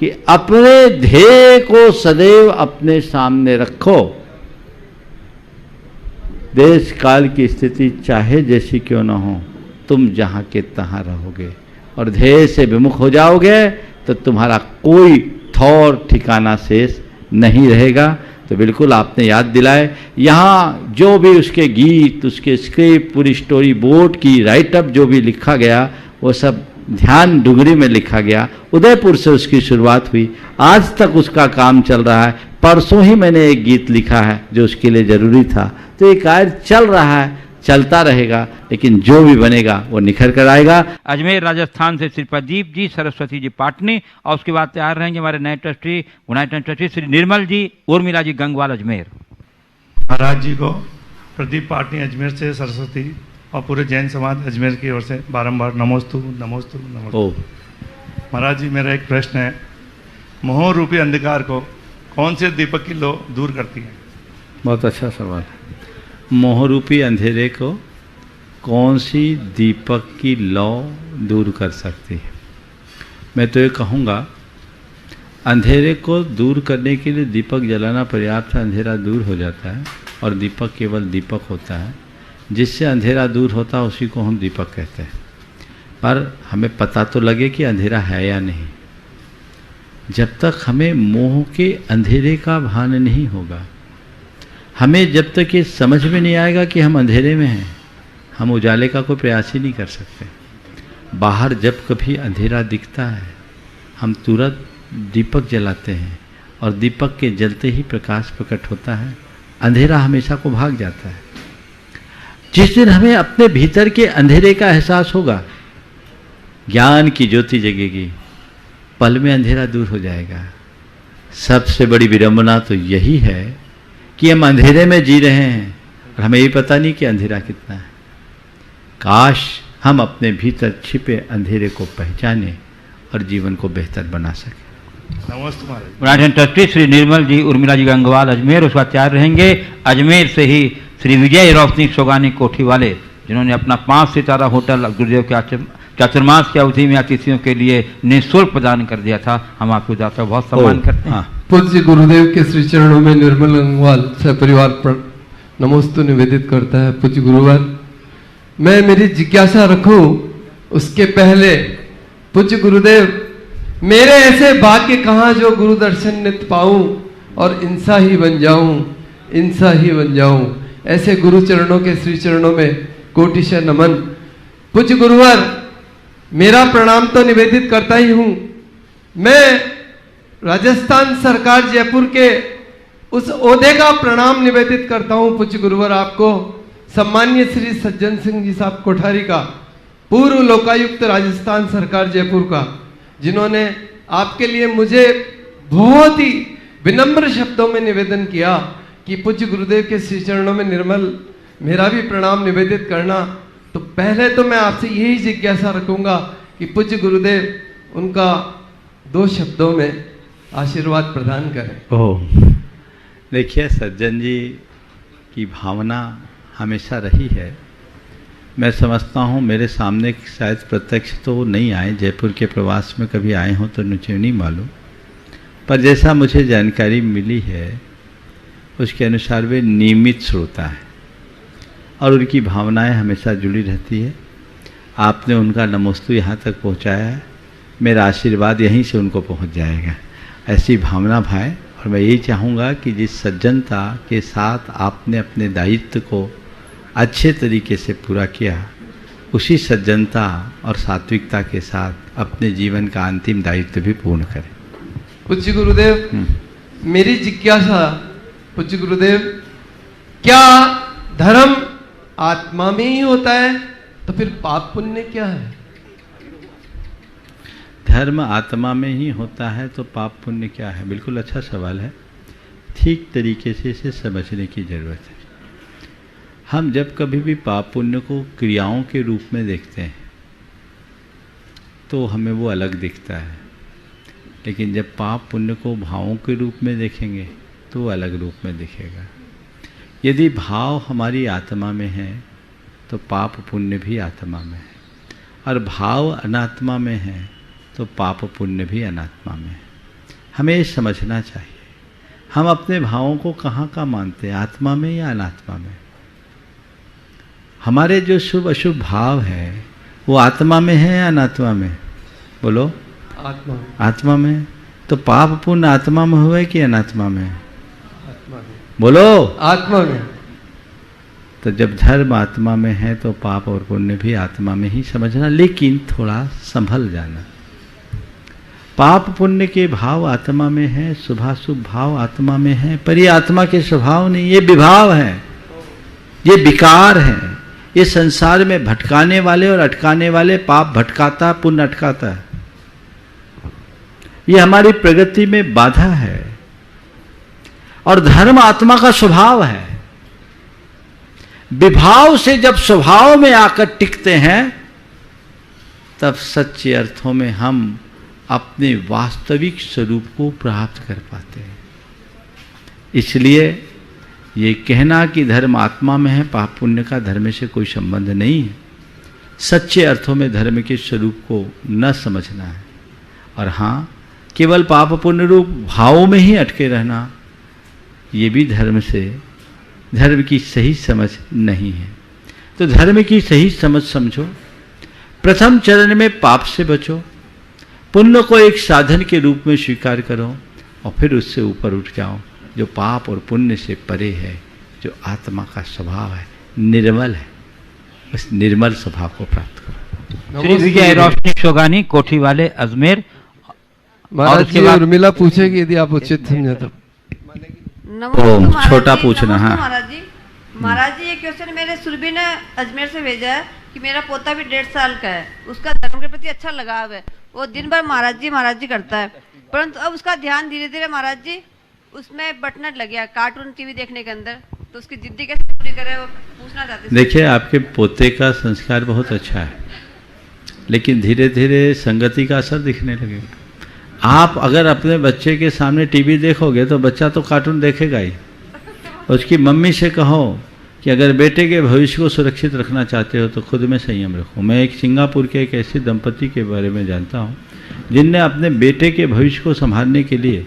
कि अपने ध्येय को सदैव अपने सामने रखो। देश काल की स्थिति चाहे जैसी क्यों न हो, तुम जहाँ के तहाँ रहोगे और ध्येय से विमुख हो जाओगे तो तुम्हारा कोई थौर ठिकाना शेष नहीं रहेगा। तो बिल्कुल आपने याद दिलाए, यहाँ जो भी उसके गीत, उसके स्क्रिप्ट, पूरी स्टोरी बोर्ड की राइटअप जो भी लिखा गया वो सब ध्यान डुंगरी में लिखा गया। उदयपुर से उसकी शुरुआत हुई, आज तक उसका काम चल रहा है। परसों ही मैंने एक गीत लिखा है जो उसके लिए ज़रूरी था। तो ये कार्य चल रहा है, चलता रहेगा, लेकिन जो भी बनेगा वो निखर कर आएगा। अजमेर राजस्थान से श्री प्रदीप जी, सरस्वती जी पाटनी, और उसके बाद तैयार रहेंगे हमारे नए ट्रस्टी, यूनाइटेड ट्रस्टी श्री निर्मल जी, उर्मिला जी गंगवाल अजमेर। महाराज जी को प्रदीप पाटनी अजमेर से, सरस्वती और पूरे जैन समाज अजमेर की ओर से बारंबार नमोस्तु नमोस्तु नमोस्तु। महाराज जी, मेरा एक प्रश्न है, मोह रूपी अंधकार को कौन से दीपक की लो दूर करती है? बहुत अच्छा सवाल है। मोह रूपी अंधेरे को कौन सी दीपक की लौ दूर कर सकती है? मैं तो ये कहूँगा, अंधेरे को दूर करने के लिए दीपक जलाना पर्याप्त है, अंधेरा दूर हो जाता है। और दीपक केवल दीपक होता है, जिससे अंधेरा दूर होता है उसी को हम दीपक कहते हैं। पर हमें पता तो लगे कि अंधेरा है या नहीं। जब तक हमें मोह के अंधेरे का भान नहीं होगा, हमें जब तक ये समझ में नहीं आएगा कि हम अंधेरे में हैं, हम उजाले का कोई प्रयास ही नहीं कर सकते। बाहर जब कभी अंधेरा दिखता है, हम तुरंत दीपक जलाते हैं और दीपक के जलते ही प्रकाश प्रकट होता है, अंधेरा हमेशा को भाग जाता है। जिस दिन हमें अपने भीतर के अंधेरे का एहसास होगा, ज्ञान की ज्योति जगेगी, पल में अंधेरा दूर हो जाएगा। सबसे बड़ी विडंबना तो यही है कि हम अंधेरे में जी रहे हैं और हमें ये पता नहीं कि अंधेरा कितना है। काश हम अपने भीतर छिपे अंधेरे को पहचाने और जीवन को बेहतर बना सकें। नमस्ते महाराज। यूनाइटेड ट्रस्टी श्री निर्मल जी, उर्मिला जी गंगवाल अजमेर। उसका तैयार रहेंगे अजमेर से ही श्री विजय रोशनी सोगानी कोठी वाले, जिन्होंने अपना 5 सितारा होटल गुरुदेव के चातुर्मास की अवधि में अतिथियों के लिए निःशुल्क प्रदान कर दिया था। हम आपको जाकर बहुत सम्मान करते हैं। पूज्य गुरुदेव के श्री चरणों में निर्मल गंगवाल सपरिवार पर नमोस्तु निवेदित करता है। पूज्य गुरुवर, मैं मेरी जिज्ञासा रखूं उसके पहले, पूज्य गुरुदेव, मेरे ऐसे भाग्य कहाँ जो गुरु दर्शन नित पाऊं और इंसा ही बन जाऊं, इंसा ही बन जाऊं। ऐसे गुरु चरणों के श्री चरणों में कोटिशः नमन। पूज्य गुरुवर, मेरा प्रणाम तो निवेदित करता ही हूं। मैं राजस्थान सरकार जयपुर के उस ओहदे का प्रणाम निवेदित करता हूं पूज्य गुरुवर आपको, सम्मान्य श्री सज्जन सिंह जी साहब कोठारी का, पूर्व लोकायुक्त राजस्थान सरकार जयपुर का, जिन्होंने आपके लिए मुझे बहुत ही विनम्र शब्दों में निवेदन किया कि पूज्य गुरुदेव के श्री चरणों में निर्मल मेरा भी प्रणाम निवेदित करना। तो पहले तो मैं आपसे यही जिज्ञासा रखूंगा कि पूज्य गुरुदेव उनका 2 शब्दों में आशीर्वाद प्रदान करें। ओह, देखिए, सज्जन जी की भावना हमेशा रही है। मैं समझता हूँ मेरे सामने शायद प्रत्यक्ष तो नहीं आए, जयपुर के प्रवास में कभी आए हों तो मुझे नहीं मालूम, पर जैसा मुझे जानकारी मिली है उसके अनुसार वे नियमित श्रोता है और उनकी भावनाएं हमेशा जुड़ी रहती है। आपने उनका नमोस्तु यहाँ तक पहुँचाया है, मेरा आशीर्वाद यहीं से उनको पहुँच जाएगा। ऐसी भावना भाई, और मैं यही चाहूँगा कि जिस सज्जनता के साथ आपने अपने दायित्व को अच्छे तरीके से पूरा किया, उसी सज्जनता और सात्विकता के साथ अपने जीवन का अंतिम दायित्व भी पूर्ण करें। पूज्य गुरुदेव, मेरी जिज्ञासा, पूज्य गुरुदेव, क्या धर्म आत्मा में ही होता है? तो फिर पाप पुण्य क्या है? धर्म आत्मा में ही होता है तो पाप पुण्य क्या है? बिल्कुल अच्छा सवाल है। ठीक तरीके से इसे समझने की ज़रूरत है। हम जब कभी भी पाप पुण्य को क्रियाओं के रूप में देखते हैं तो हमें वो अलग दिखता है, लेकिन जब पाप पुण्य को भावों के रूप में देखेंगे तो वो अलग रूप में दिखेगा। यदि भाव हमारी आत्मा में है तो पाप पुण्य भी आत्मा में है, और भाव अनात्मा में है तो पाप पुण्य भी अनात्मा में है। हमें ये समझना चाहिए हम अपने भावों को कहाँ का मानते हैं, आत्मा में या अनात्मा में। हमारे जो शुभ अशुभ भाव है वो आत्मा में है या अनात्मा में? बोलो। आत्मा में। आत्मा में। तो पाप पुण्य आत्मा में हुए कि अनात्मा में? आत्मा में। बोलो। आत्मा में। तो जब धर्म आत्मा में है तो पाप और पुण्य भी आत्मा में ही समझना, लेकिन थोड़ा संभल जाना। पाप पुण्य के भाव आत्मा में है, शुभाशुभ भाव आत्मा में है, पर ये आत्मा के स्वभाव नहीं, ये विभाव है, ये विकार है। ये संसार में भटकाने वाले और अटकाने वाले। पाप भटकाता, पुण्य अटकाता है। ये हमारी प्रगति में बाधा है। और धर्म आत्मा का स्वभाव है। विभाव से जब स्वभाव में आकर टिकते हैं तब सच्चे अर्थों में हम अपने वास्तविक स्वरूप को प्राप्त कर पाते हैं। इसलिए ये कहना कि धर्म आत्मा में है, पाप पुण्य का धर्म से कोई संबंध नहीं है। सच्चे अर्थों में धर्म के स्वरूप को न समझना है, और हाँ, केवल पाप पुण्य रूप भावों में ही अटके रहना, ये भी धर्म की सही समझ नहीं है। तो धर्म की सही समझ समझो। प्रथम चरण में पाप से बचो, पुण्य को एक साधन के रूप में स्वीकार करो, और फिर उससे ऊपर उठ जाओ, जो पाप और पुण्य से परे है, जो आत्मा का स्वभाव है, निर्मल है। उस निर्मल स्वभाव को प्राप्त करो। श्री विजय रोशनी शोगानी, कोठी वाले, अजमेर। महाराज जी उर्मिला पूछेगी यदि आप उचित समझे तो। छोटा पूछना। हाँ महाराज जी, ये क्वेश्चन मेरे सुरभि ने अजमेर से भेजा है कि मेरा पोता भी 1.5 साल का है, उसका धर्म के प्रति अच्छा लगाव है, वो दिन भर महाराज जी करता है, परंतु अब उसका ध्यान धीरे धीरे महाराज जी उसमें बटने लग गया, कार्टून टीवी देखने के अंदर। तो उसकी जिद्दी कैसे पूरी करे, वो पूछना चाहते हैं। देखिए, आपके पोते का संस्कार बहुत अच्छा है, लेकिन धीरे धीरे संगति का असर दिखने लगेगा। आप अगर अपने बच्चे के सामने टीवी देखोगे तो बच्चा तो कार्टून देखेगा ही। उसकी मम्मी से कहो कि अगर बेटे के भविष्य को सुरक्षित रखना चाहते हो तो खुद में संयम रखो। मैं एक सिंगापुर के एक ऐसे दंपति के बारे में जानता हूँ जिनने अपने बेटे के भविष्य को संभालने के लिए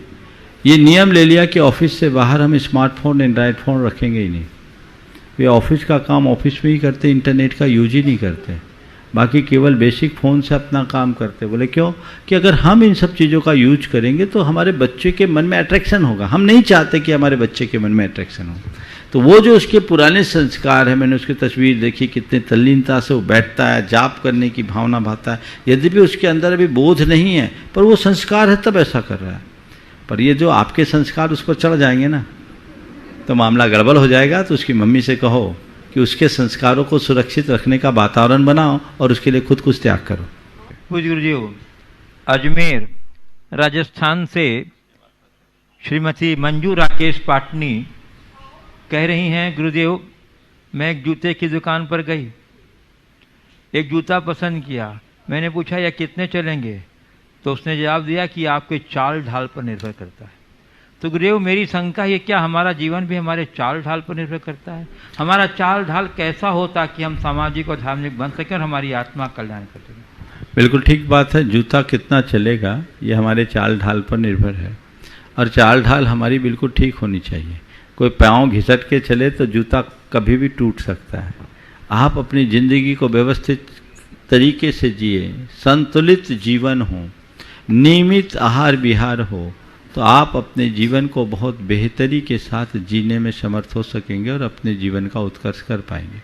ये नियम ले लिया कि ऑफिस से बाहर हम स्मार्टफोन एंड्रॉयड फ़ोन रखेंगे ही नहीं। वे ऑफिस का काम ऑफिस में ही करते, इंटरनेट का यूज ही नहीं करते, बाकी केवल बेसिक फ़ोन से अपना काम करते। बोले क्यों? कि अगर हम इन सब चीज़ों का यूज करेंगे तो हमारे बच्चे के मन में अट्रैक्शन होगा। हम नहीं चाहते कि हमारे बच्चे के मन में अट्रैक्शन हो। तो वो जो उसके पुराने संस्कार है, मैंने उसकी तस्वीर देखी, कितने तल्लीनता से वो बैठता है, जाप करने की भावना भाता है। यद्यपि उसके अंदर अभी बोध नहीं है, पर वो संस्कार है तब ऐसा कर रहा है। पर ये जो आपके संस्कार उस पर चढ़ जाएंगे ना तो मामला गड़बड़ हो जाएगा। तो उसकी मम्मी से कहो कि उसके संस्कारों को सुरक्षित रखने का वातावरण बनाओ और उसके लिए खुद कुछ त्याग करो। पूज्य गुरु जी, अजमेर राजस्थान से श्रीमती मंजू राकेश पाटनी कह रही हैं, गुरुदेव मैं एक जूते की दुकान पर गई, एक जूता पसंद किया, मैंने पूछा यह कितने चलेंगे? तो उसने जवाब दिया कि आपके चाल ढाल पर निर्भर करता है। तो गुरुदेव मेरी शंका ये, क्या हमारा जीवन भी हमारे चाल ढाल पर निर्भर करता है? हमारा चाल ढाल कैसा होता कि हम सामाजिक और धार्मिक बन सकें और हमारी आत्मा कल्याण कर सकें? बिल्कुल ठीक बात है। जूता कितना चलेगा ये हमारे चाल ढाल पर निर्भर है, और चाल ढाल हमारी बिल्कुल ठीक होनी चाहिए। कोई पाँव घिसट के चले तो जूता कभी भी टूट सकता है। आप अपनी ज़िंदगी को व्यवस्थित तरीके से जिए, संतुलित जीवन हो, नियमित आहार विहार हो, तो आप अपने जीवन को बहुत बेहतरी के साथ जीने में समर्थ हो सकेंगे और अपने जीवन का उत्कर्ष कर पाएंगे।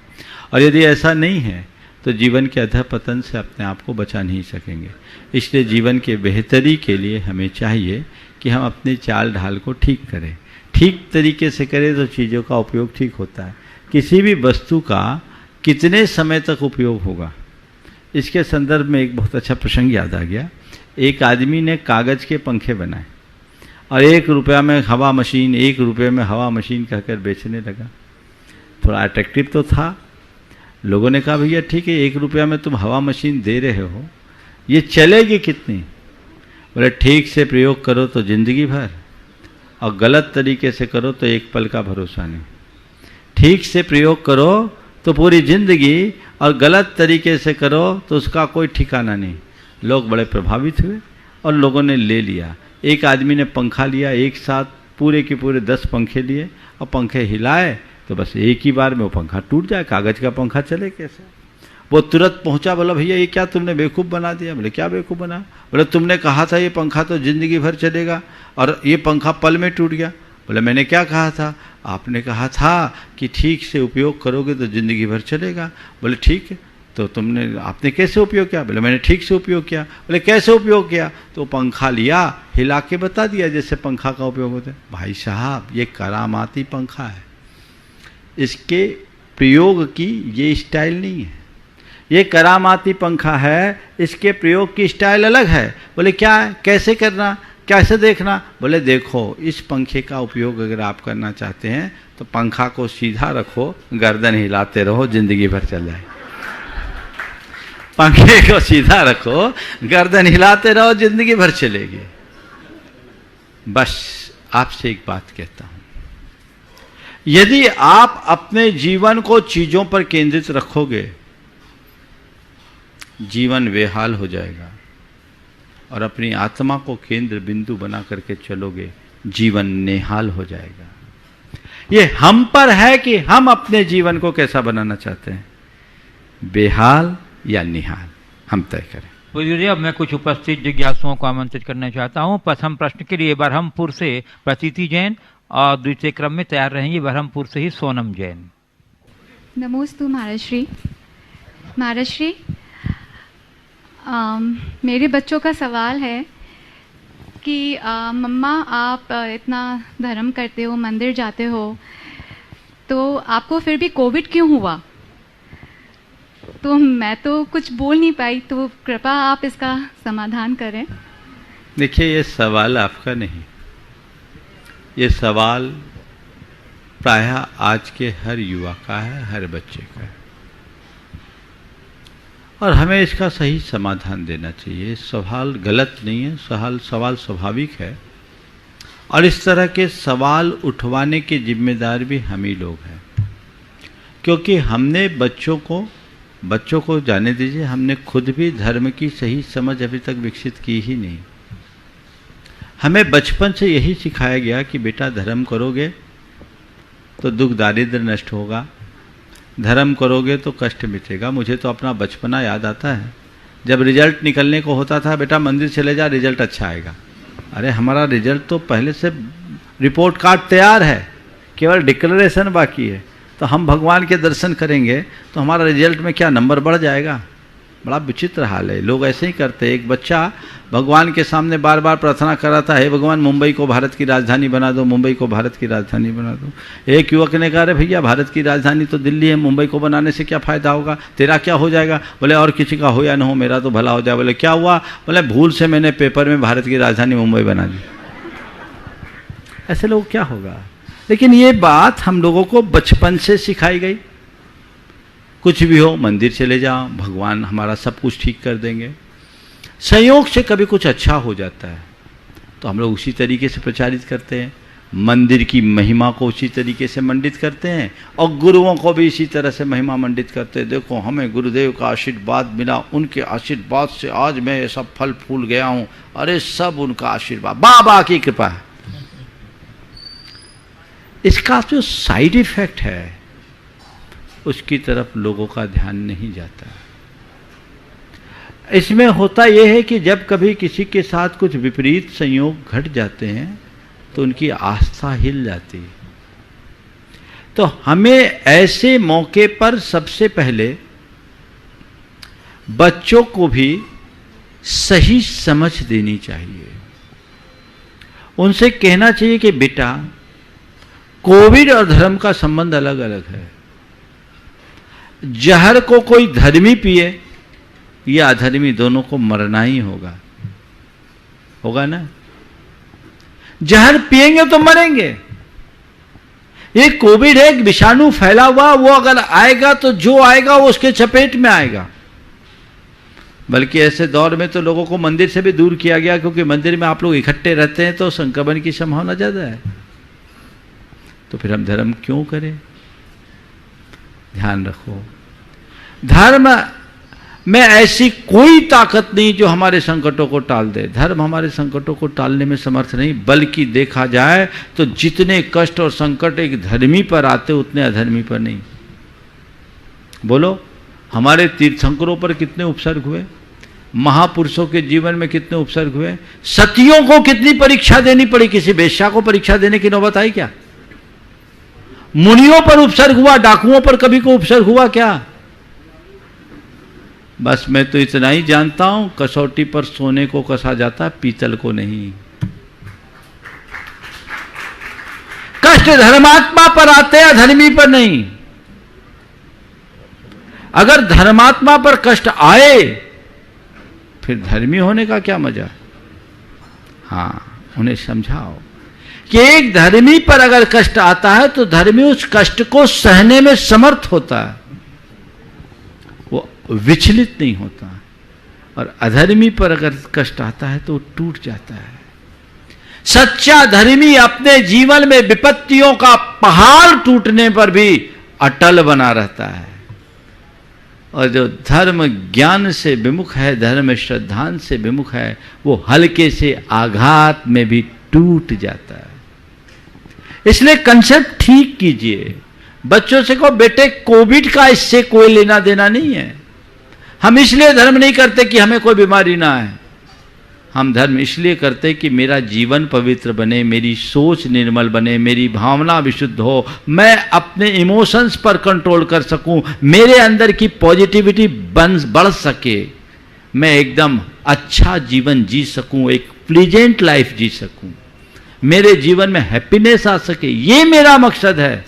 और यदि ऐसा नहीं है तो जीवन के अधःपतन से अपने आप को बचा नहीं सकेंगे। इसलिए जीवन के बेहतरी के लिए हमें चाहिए कि हम अपने चाल ढाल को ठीक करें। ठीक तरीके से करें तो चीज़ों का उपयोग ठीक होता है। किसी भी वस्तु का कितने समय तक उपयोग होगा, इसके संदर्भ में एक बहुत अच्छा प्रसंग याद आ गया। एक आदमी ने कागज़ के पंखे बनाए और 1 रुपया में हवा मशीन, 1 रुपये में हवा मशीन कहकर बेचने लगा। थोड़ा अट्रैक्टिव तो था। लोगों ने कहा भैया ठीक है 1 रुपया में तुम हवा मशीन दे रहे हो, ये चलेगी कितनी? बोले ठीक से प्रयोग करो तो जिंदगी भर, और गलत तरीके से करो तो 1 पल का भरोसा नहीं। ठीक से प्रयोग करो तो पूरी जिंदगी, और गलत तरीके से करो तो उसका कोई ठिकाना नहीं। लोग बड़े प्रभावित हुए और लोगों ने ले लिया। एक आदमी ने पंखा लिया, एक साथ पूरे के पूरे 10 पंखे लिए, और पंखे हिलाए तो बस एक ही बार में वो पंखा टूट जाए। कागज का पंखा चले कैसे? वो तुरंत पहुंचा, बोला भैया ये क्या तुमने बेवकूफ़ बना दिया। बोले क्या बेवकूफ़ बना? बोले तुमने कहा था ये पंखा तो ज़िंदगी भर चलेगा, और ये पंखा पल में टूट गया। बोले मैंने क्या कहा था? आपने कहा था कि ठीक से उपयोग करोगे तो ज़िंदगी भर चलेगा। बोले ठीक है, तो आपने कैसे उपयोग किया? बोले मैंने ठीक से उपयोग किया। बोले कैसे उपयोग किया? तो पंखा लिया, हिला के बता दिया जैसे पंखा का उपयोग होता है। भाई साहब ये करामाती पंखा है, इसके प्रयोग की ये स्टाइल नहीं है। ये करामाती पंखा है, इसके प्रयोग की स्टाइल अलग है। बोले क्या है, कैसे करना, कैसे देखना? बोले देखो इस पंखे का उपयोग अगर आप करना चाहते हैं तो पंखा को सीधा रखो, गर्दन हिलाते रहो, जिंदगी भर चल जाए। पंखे को सीधा रखो, गर्दन हिलाते रहो, जिंदगी भर चलेगी। बस आपसे एक बात कहता हूं, यदि आप अपने जीवन को चीजों पर केंद्रित रखोगे, जीवन बेहाल हो जाएगा, और अपनी आत्मा को केंद्र बिंदु बना करके चलोगे, जीवन नेहाल हो जाएगा। ये हम पर है कि हम अपने जीवन को कैसा बनाना चाहते हैं, बेहाल या निहाल, हम तय करें। पूज्य, अब मैं कुछ उपस्थित जिज्ञासुओं को आमंत्रित करना चाहता हूँ। प्रथम प्रश्न के लिए बरहमपुर से प्रतीति जैन, और द्वितीय क्रम में तैयार रहेंगे बरहमपुर से ही सोनम जैन। नमोस्तु महाराज श्री। मेरे बच्चों का सवाल है कि मम्मा आप इतना धर्म करते हो, मंदिर जाते हो, तो आपको फिर भी कोविड क्यों हुआ? तो मैं तो कुछ बोल नहीं पाई, तो कृपया आप इसका समाधान करें। देखिए ये सवाल आपका नहीं, ये सवाल प्रायः आज के हर युवा का है, हर बच्चे का है, और हमें इसका सही समाधान देना चाहिए। सवाल गलत नहीं है, सवाल स्वाभाविक है, और इस तरह के सवाल उठवाने के जिम्मेदार भी हम ही लोग हैं, क्योंकि हमने बच्चों को जाने दीजिए, हमने खुद भी धर्म की सही समझ अभी तक विकसित की ही नहीं। हमें बचपन से यही सिखाया गया कि बेटा धर्म करोगे तो दुख दारिद्र नष्ट होगा, धर्म करोगे तो कष्ट मिटेगा। मुझे तो अपना बचपना याद आता है, जब रिजल्ट निकलने को होता था, बेटा मंदिर चले जा, रिजल्ट अच्छा आएगा। अरे हमारा रिजल्ट तो पहले से रिपोर्ट कार्ड तैयार है, केवल डिक्लेरेशन बाकी है। तो हम भगवान के दर्शन करेंगे तो हमारा रिजल्ट में क्या नंबर बढ़ जाएगा? बड़ा विचित्र हाल है। लोग ऐसे ही करते हैं। एक बच्चा भगवान के सामने बार बार प्रार्थना कर रहा था, हे भगवान मुंबई को भारत की राजधानी बना दो, मुंबई को भारत की राजधानी बना दो। एक युवक ने कहा, अरे भैया भारत की राजधानी तो दिल्ली है, मुंबई को बनाने से क्या फ़ायदा होगा, तेरा क्या हो जाएगा? बोले और किसी का हो या ना हो, मेरा तो भला हो जाए। बोले क्या हुआ? बोले भूल से मैंने पेपर में भारत की राजधानी मुंबई बना दी। ऐसे लोग क्या होगा? लेकिन ये बात हम लोगों को बचपन से सिखाई गई। कुछ भी हो मंदिर चले जाओ, भगवान हमारा सब कुछ ठीक कर देंगे। संयोग से कभी कुछ अच्छा हो जाता है तो हम लोग उसी तरीके से प्रचारित करते हैं, मंदिर की महिमा को उसी तरीके से मंडित करते हैं, और गुरुओं को भी इसी तरह से महिमा मंडित करते हैं। देखो हमें गुरुदेव का आशीर्वाद मिला, उनके आशीर्वाद से आज मैं ये सब फल फूल गया हूँ। अरे सब उनका आशीर्वाद, बाबा की कृपा है। इसका जो साइड इफेक्ट है उसकी तरफ लोगों का ध्यान नहीं जाता। इसमें होता यह है कि जब कभी किसी के साथ कुछ विपरीत संयोग घट जाते हैं तो उनकी आस्था हिल जाती है। तो हमें ऐसे मौके पर सबसे पहले बच्चों को भी सही समझ देनी चाहिए। उनसे कहना चाहिए कि बेटा कोविड और धर्म का संबंध अलग अलग है। जहर को कोई धर्मी पिए या अधर्मी, दोनों को मरना ही होगा ना। जहर पिएंगे तो मरेंगे। ये कोविड है, एक विषाणु फैला हुआ, वो अगर आएगा तो जो आएगा वो उसके चपेट में आएगा। बल्कि ऐसे दौर में तो लोगों को मंदिर से भी दूर किया गया, क्योंकि मंदिर में आप लोग इकट्ठे रहते हैं तो संक्रमण की संभावना ज्यादा है। तो फिर हम धर्म क्यों करें? ध्यान रखो, धर्म में ऐसी कोई ताकत नहीं जो हमारे संकटों को टाल दे। धर्म हमारे संकटों को टालने में समर्थ नहीं, बल्कि देखा जाए तो जितने कष्ट और संकट एक धर्मी पर आते उतने अधर्मी पर नहीं। बोलो, हमारे तीर्थंकरों पर कितने उपसर्ग हुए, महापुरुषों के जीवन में कितने उपसर्ग हुए, सतियों को कितनी परीक्षा देनी पड़ी। किसी वेश्या को परीक्षा देने की नौबत आई क्या? मुनियों पर उपसर्ग हुआ, डाकुओं पर कभी को उपसर्ग हुआ क्या? बस मैं तो इतना ही जानता हूं, कसौटी पर सोने को कसा जाता, पीतल को नहीं। कष्ट धर्मात्मा पर आते हैं, अधर्मी पर नहीं। अगर धर्मात्मा पर कष्ट आए फिर धर्मी होने का क्या मजा? हां, उन्हें समझाओ कि एक धर्मी पर अगर कष्ट आता है तो धर्मी उस कष्ट को सहने में समर्थ होता है, वो विचलित नहीं होता। और अधर्मी पर अगर कष्ट आता है तो वो टूट जाता है। सच्चा धर्मी अपने जीवन में विपत्तियों का पहाड़ टूटने पर भी अटल बना रहता है। और जो धर्म ज्ञान से विमुख है, धर्म श्रद्धान से विमुख है, वो हल्के से आघात में भी टूट जाता है। इसलिए कंसेप्ट ठीक कीजिए। बच्चों से कहो, बेटे कोविड का इससे कोई लेना देना नहीं है। हम इसलिए धर्म नहीं करते कि हमें कोई बीमारी ना आए, हम धर्म इसलिए करते कि मेरा जीवन पवित्र बने, मेरी सोच निर्मल बने, मेरी भावना विशुद्ध हो, मैं अपने इमोशंस पर कंट्रोल कर सकूं, मेरे अंदर की पॉजिटिविटी बढ़ सके, मैं एकदम अच्छा जीवन जी सकूं, एक प्लीजेंट लाइफ जी सकूं, मेरे जीवन में हैप्पीनेस आ सके। ये मेरा मकसद है।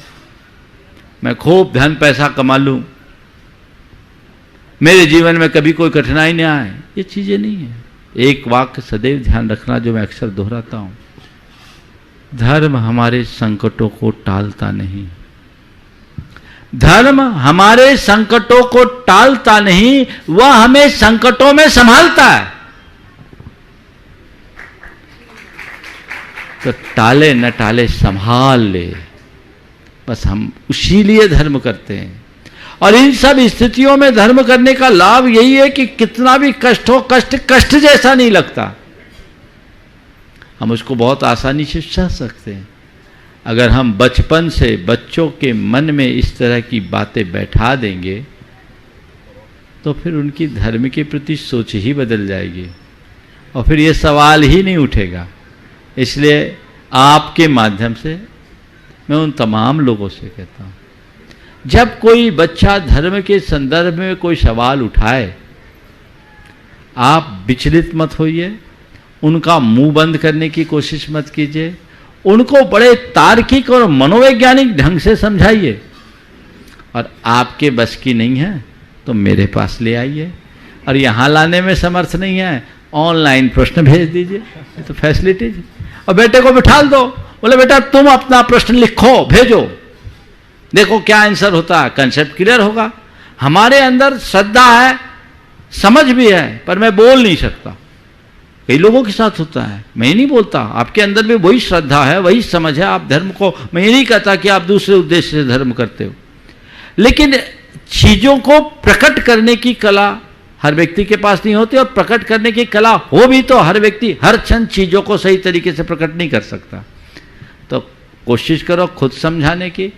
मैं खूब धन पैसा कमा लूं, मेरे जीवन में कभी कोई कठिनाई नहीं आए, ये चीजें नहीं है। एक वाक्य सदैव ध्यान रखना जो मैं अक्सर दोहराता हूं, धर्म हमारे संकटों को टालता नहीं। धर्म हमारे संकटों को टालता नहीं, वह हमें संकटों में संभालता है। तो टाले न टाले संभाल ले, बस हम उसी लिए धर्म करते हैं। और इन सब स्थितियों में धर्म करने का लाभ यही है कि कितना भी कष्ट हो, कष्ट कष्ट जैसा नहीं लगता, हम उसको बहुत आसानी से सह सकते हैं। अगर हम बचपन से बच्चों के मन में इस तरह की बातें बैठा देंगे तो फिर उनकी धर्म के प्रति सोच ही बदल जाएगी और फिर ये सवाल ही नहीं उठेगा। इसलिए आपके माध्यम से मैं उन तमाम लोगों से कहता हूं, जब कोई बच्चा धर्म के संदर्भ में कोई सवाल उठाए, आप विचलित मत होइए, उनका मुंह बंद करने की कोशिश मत कीजिए, उनको बड़े तार्किक और मनोवैज्ञानिक ढंग से समझाइए। और आपके बस की नहीं है तो मेरे पास ले आइए, और यहाँ लाने में समर्थ नहीं है, ऑनलाइन प्रश्न भेज दीजिए, तो फैसिलिटीज। और बेटे को बिठा दो, बोले बेटा तुम अपना प्रश्न लिखो भेजो, देखो क्या आंसर होता है, कंसेप्ट क्लियर होगा। हमारे अंदर श्रद्धा है, समझ भी है, पर मैं बोल नहीं सकता। कई लोगों के साथ होता है, मैं नहीं बोलता, आपके अंदर भी वही श्रद्धा है, वही समझ है, आप धर्म को, मैं ये नहीं कहता कि आप दूसरे उद्देश्य से धर्म करते हो, लेकिन चीजों को प्रकट करने की कला हर व्यक्ति के पास नहीं होती, और प्रकट करने की कला हो भी तो हर व्यक्ति हर क्षण चीजों को सही तरीके से प्रकट नहीं कर सकता। तो कोशिश करो खुद समझाने की,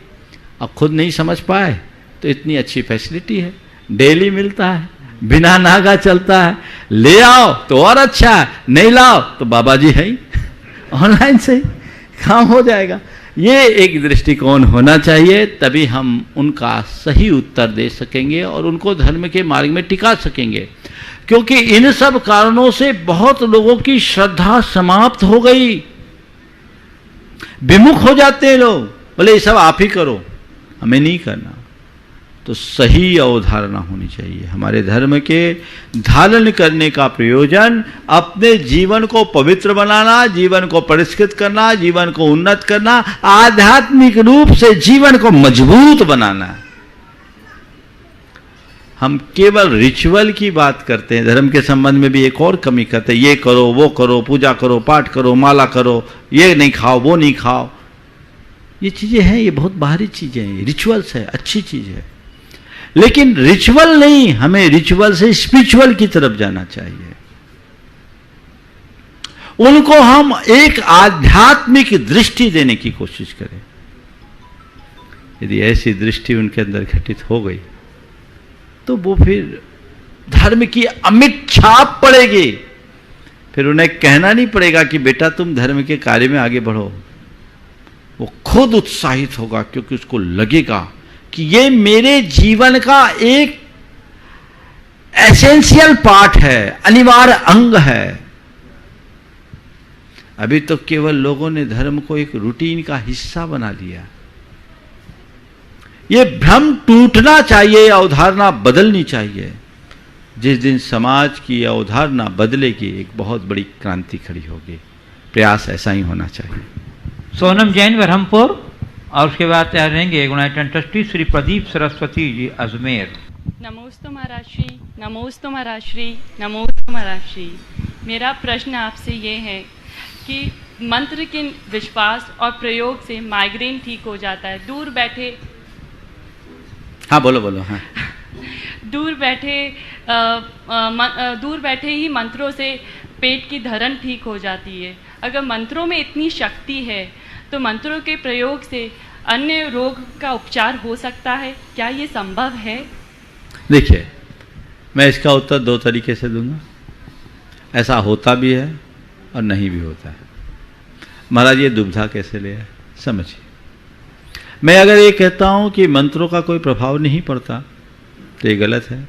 और खुद नहीं समझ पाए तो इतनी अच्छी फैसिलिटी है, डेली मिलता है, बिना नागा चलता है, ले आओ तो और अच्छा है, नहीं लाओ तो बाबा जी है ही, ऑनलाइन से काम हो जाएगा। ये एक दृष्टिकोण होना चाहिए, तभी हम उनका सही उत्तर दे सकेंगे और उनको धर्म के मार्ग में टिका सकेंगे। क्योंकि इन सब कारणों से बहुत लोगों की श्रद्धा समाप्त हो गई, विमुख हो जाते हैं लोग, बोले ये सब आप ही करो, हमें नहीं करना। तो सही अवधारणा होनी चाहिए। हमारे धर्म के धारण करने का प्रयोजन अपने जीवन को पवित्र बनाना, जीवन को परिष्कृत करना, जीवन को उन्नत करना, आध्यात्मिक रूप से जीवन को मजबूत बनाना। हम केवल रिचुअल की बात करते हैं। धर्म के संबंध में भी एक और कमी करते हैं, ये करो, वो करो, पूजा करो, पाठ करो, माला करो, ये नहीं खाओ, वो नहीं खाओ। ये चीजें हैं, ये बहुत बाहरी चीजें हैं, रिचुअल्स है, अच्छी चीज है, लेकिन रिचुअल नहीं, हमें रिचुअल से स्पिरिचुअल की तरफ जाना चाहिए। उनको हम एक आध्यात्मिक दृष्टि देने की कोशिश करें। यदि ऐसी दृष्टि उनके अंदर घटित हो गई तो वो फिर धर्म की अमिट छाप पड़ेगी। फिर उन्हें कहना नहीं पड़ेगा कि बेटा तुम धर्म के कार्य में आगे बढ़ो। वो खुद उत्साहित होगा, क्योंकि उसको लगेगा कि ये मेरे जीवन का एक एसेंशियल पार्ट है, अनिवार्य अंग है। अभी तो केवल लोगों ने धर्म को एक रूटीन का हिस्सा बना लिया। ये भ्रम टूटना चाहिए, अवधारणा बदलनी चाहिए। जिस दिन समाज की अवधारणा बदलेगी, एक बहुत बड़ी क्रांति खड़ी होगी। प्रयास ऐसा ही होना चाहिए। सोनम जैन बरहमपुर, और उसके बाद तैयार रहेंगे यूनाइटेड ट्रस्टी श्री प्रदीप सरस्वती जी अजमेर। नमोस्तु महाराज श्री, नमोस्तु महाराज श्री, नमोस्तु महाराज श्री। मेरा प्रश्न आपसे ये है कि मंत्र के विश्वास और प्रयोग से माइग्रेन ठीक हो जाता है। दूर बैठे, हाँ बोलो बोलो। हाँ, दूर बैठे ही मंत्रों से पेट की धड़न ठीक हो जाती है। अगर मंत्रों में इतनी शक्ति है तो मंत्रों के प्रयोग से अन्य रोग का उपचार हो सकता है, क्या ये संभव है? देखिए, मैं इसका उत्तर दो तरीके से दूंगा। ऐसा होता भी है और नहीं भी होता है। महाराज ये दुविधा कैसे ले आए, समझिए। मैं अगर ये कहता हूं कि मंत्रों का कोई प्रभाव नहीं पड़ता तो ये गलत है,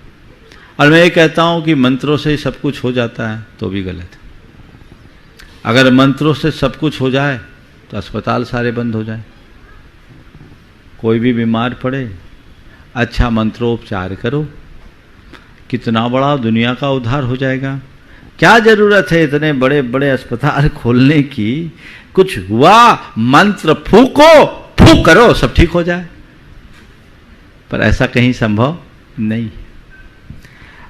और मैं ये कहता हूं कि मंत्रों से सब कुछ हो जाता है तो भी गलत है। अगर मंत्रों से सब कुछ हो जाए तो अस्पताल सारे बंद हो जाए। कोई भी बीमार पड़े, अच्छा मंत्रोपचार करो, कितना बड़ा दुनिया का उद्धार हो जाएगा। क्या जरूरत है इतने बड़े बड़े अस्पताल खोलने की? कुछ हुआ, मंत्र फूको, फूक करो, सब ठीक हो जाए। पर ऐसा कहीं संभव नहीं।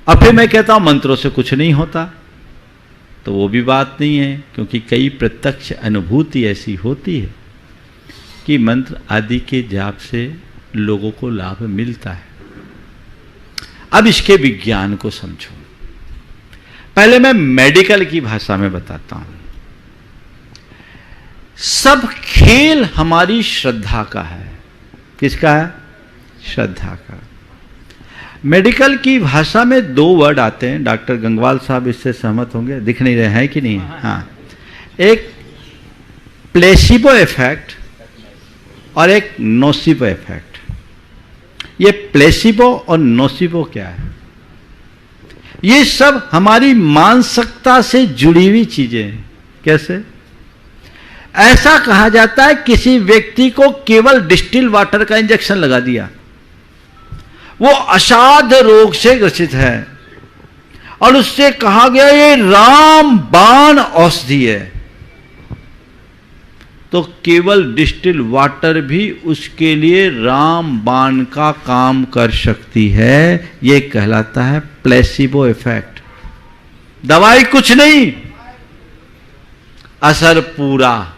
अब फिर मैं कहता हूं मंत्रों से कुछ नहीं होता, तो वो भी बात नहीं है, क्योंकि कई प्रत्यक्ष अनुभूति ऐसी होती है कि मंत्र आदि के जाप से लोगों को लाभ मिलता है। अब इसके विज्ञान को समझो। पहले मैं मेडिकल की भाषा में बताता हूं। सब खेल हमारी श्रद्धा का है। किसका है? श्रद्धा का। मेडिकल की भाषा में दो वर्ड आते हैं, डॉक्टर गंगवाल साहब इससे सहमत होंगे, दिख नहीं रहे हैं कि नहीं? हाँ, एक प्लेसिबो इफेक्ट और एक नोसिबो इफेक्ट। ये प्लेसिबो और नोसिबो क्या है? ये सब हमारी मानसिकता से जुड़ी हुई चीजें हैं। कैसे? ऐसा कहा जाता है किसी व्यक्ति को केवल डिस्टिल वाटर का इंजेक्शन लगा दिया, वो असाध्य रोग से ग्रसित है, और उससे कहा गया ये रामबाण औषधि है, तो केवल डिस्टिल वाटर भी उसके लिए रामबाण का काम कर सकती है। ये कहलाता है प्लेसिबो इफेक्ट। दवाई कुछ नहीं, असर पूरा।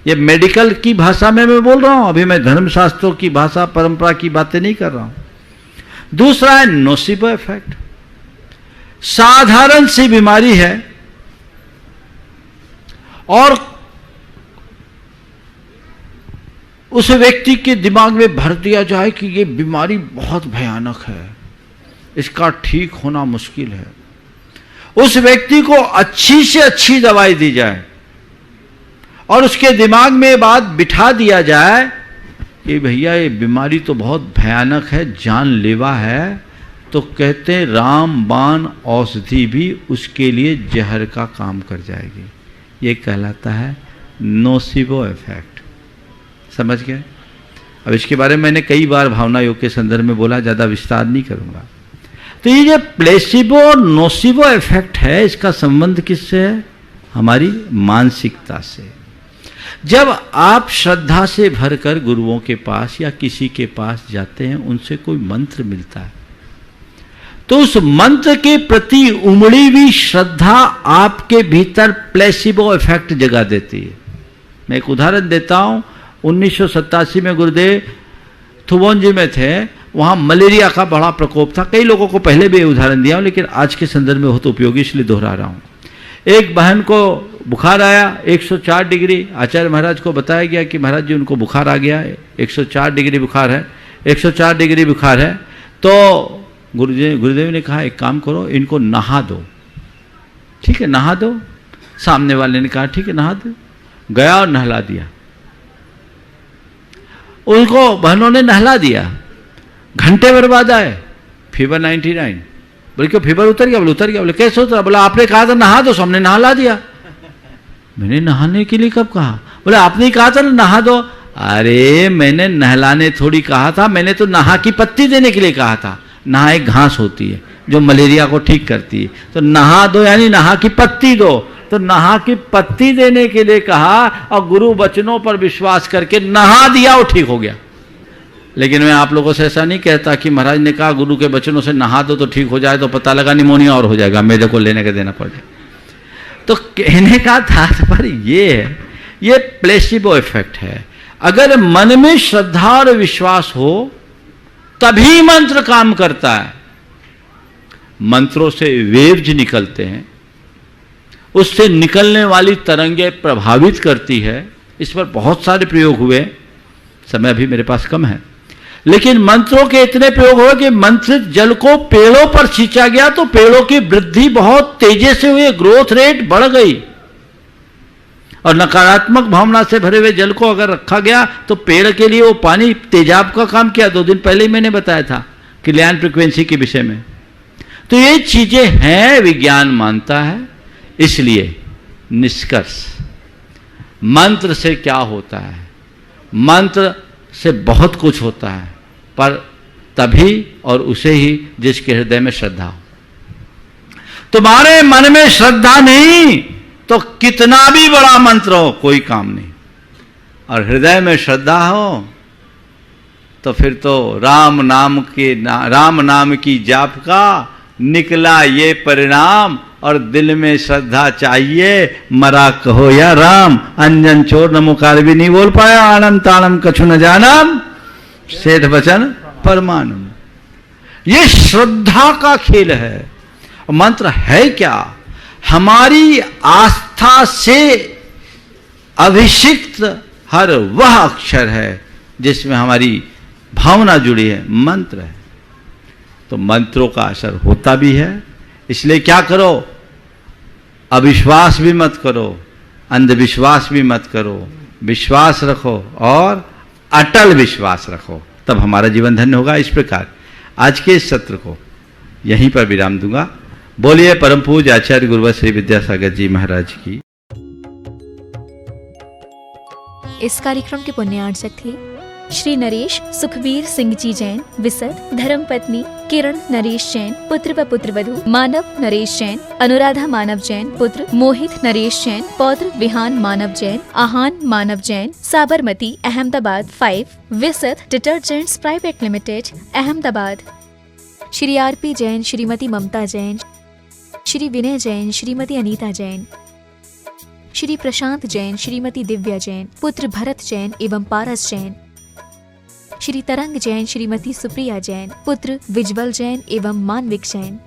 ये मेडिकल की भाषा में मैं बोल रहा हूं, अभी मैं धर्मशास्त्रों की भाषा, परंपरा की बातें नहीं कर रहा हूं। दूसरा है नोसिबो इफेक्ट। साधारण सी बीमारी है और उस व्यक्ति के दिमाग में भर दिया जाए कि ये बीमारी बहुत भयानक है, इसका ठीक होना मुश्किल है। उस व्यक्ति को अच्छी से अच्छी दवाई दी जाए और उसके दिमाग में बात बिठा दिया जाए कि भैया ये बीमारी तो बहुत भयानक है, जानलेवा है, तो कहते हैं रामबाण औषधि भी उसके लिए जहर का काम कर जाएगी। ये कहलाता है नोसिबो इफेक्ट। समझ गए? अब इसके बारे में मैंने कई बार भावना योग के संदर्भ में बोला, ज़्यादा विस्तार नहीं करूँगा। तो ये जो प्लेसिबो और नोसिबो इफेक्ट है, इसका संबंध किससे है? हमारी मानसिकता से। जब आप श्रद्धा से भरकर गुरुओं के पास या किसी के पास जाते हैं, उनसे कोई मंत्र मिलता है, तो उस मंत्र के प्रति उमड़ी हुई श्रद्धा आपके भीतर प्लेसिबो इफेक्ट जगा देती है। मैं एक उदाहरण देता हूं। 1987 में गुरुदेव थुबोंजी में थे, वहां मलेरिया का बड़ा प्रकोप था। कई लोगों को पहले भी उदाहरण दिया हूं, लेकिन आज के संदर्भ में बहुत उपयोगी, इसलिए दोहरा रहा हूं। एक बहन को बुखार आया 104 डिग्री। आचार्य महाराज को बताया गया कि महाराज जी उनको बुखार आ गया है, 104 डिग्री बुखार है, 104 डिग्री बुखार है। तो गुरुदेव ने कहा एक काम करो, इनको नहा दो। ठीक है, नहा दो। सामने वाले ने कहा ठीक है नहा दो। गया और नहला दिया। उनको बहनों ने नहला दिया। घंटे भर बाद आए, फीवर 99। बोले क्यों फीवर उतर गया? बोले उतर गया। बोले कैसे उतरा? बोला आपने कहा था नहा दो, हमने नहला दिया। मैंने नहाने के लिए कब कहा? बोले आपने कहा था ना नहा दो। अरे मैंने नहलाने थोड़ी कहा था, मैंने तो नहा की पत्ती देने के लिए कहा था। नहा एक घास होती है जो मलेरिया को ठीक करती है, तो नहा दो यानी नहा की पत्ती दो। तो नहा की पत्ती देने के लिए कहा और गुरु वचनों पर विश्वास करके नहा दिया, वो ठीक हो गया। लेकिन मैं आप लोगों से ऐसा नहीं कहता कि महाराज ने कहा गुरु के वचनों से नहा दो तो ठीक हो जाए, तो पता लगा निमोनिया और हो जाएगा, मेरे को लेने का देना पड़े। तो कहने का तात्पर्य ये है, ये प्लेसिबो इफेक्ट है। अगर मन में श्रद्धा और विश्वास हो तभी मंत्र काम करता है। मंत्रों से वेव्स निकलते हैं, उससे निकलने वाली तरंगे प्रभावित करती है। इस पर बहुत सारे प्रयोग हुए, समय अभी मेरे पास कम है, लेकिन मंत्रों के इतने प्रयोग हुए कि मंत्रित जल को पेड़ों पर खींचा गया तो पेड़ों की वृद्धि बहुत तेजी से हुई, ग्रोथ रेट बढ़ गई। और नकारात्मक भावना से भरे हुए जल को अगर रखा गया तो पेड़ के लिए वो पानी तेजाब का काम किया। 2 दिन पहले ही मैंने बताया था क्लियान फ्रिक्वेंसी के विषय में। तो ये चीजें हैं, विज्ञान मानता है। इसलिए निष्कर्ष, मंत्र से क्या होता है? मंत्र से बहुत कुछ होता है, पर तभी और उसे ही जिसके हृदय में श्रद्धा हो। तुम्हारे मन में श्रद्धा नहीं तो कितना भी बड़ा मंत्र हो कोई काम नहीं, और हृदय में श्रद्धा हो तो फिर तो राम नाम की जाप का निकला ये परिणाम। और दिल में श्रद्धा चाहिए, मरा कहो या राम, अंजन चोर नमोकार भी नहीं बोल पाया, आनम तानम कछु न जानम, सेठ वचन परमानम। ये श्रद्धा का खेल है। मंत्र है क्या? हमारी आस्था से अभिषिक्त हर वह अक्षर है जिसमें हमारी भावना जुड़ी है, मंत्र है। तो मंत्रों का असर होता भी है। इसलिए क्या करो? अविश्वास भी मत करो, अंधविश्वास भी मत करो, विश्वास रखो और अटल विश्वास रखो, तब हमारा जीवन धन्य होगा। इस प्रकार आज के इस सत्र को यहीं पर विराम दूंगा। बोलिए परम पूज्य आचार्य गुरुवर श्री विद्यासागर जी महाराज की। इस कार्यक्रम के पुण्यार्चक थे श्री नरेश सुखबीर सिंह जी जैन, विसद, धर्मपत्नी किरण नरेश जैन, पुत्र व पुत्रवधू मानव नरेश जैन, अनुराधा मानव जैन, पुत्र मोहित नरेश जैन, पौत्र Vihaan Manav Jain, Aahan Manav Jain, Sabarmati Ahmedabad 5, Visad detergents private limited Ahmedabad. Shri RP Jain, Shrimati Mamta Jain, Shri Vinay Jain, Shrimati Anita Jain, Shri Prashant Jain, Shrimati Divya Jain, पुत्र भरत जैन एवं पारस जैन, श्री तरंग जैन, श्रीमती सुप्रिया जैन, पुत्र विज्वल जैन एवं मानविक जैन।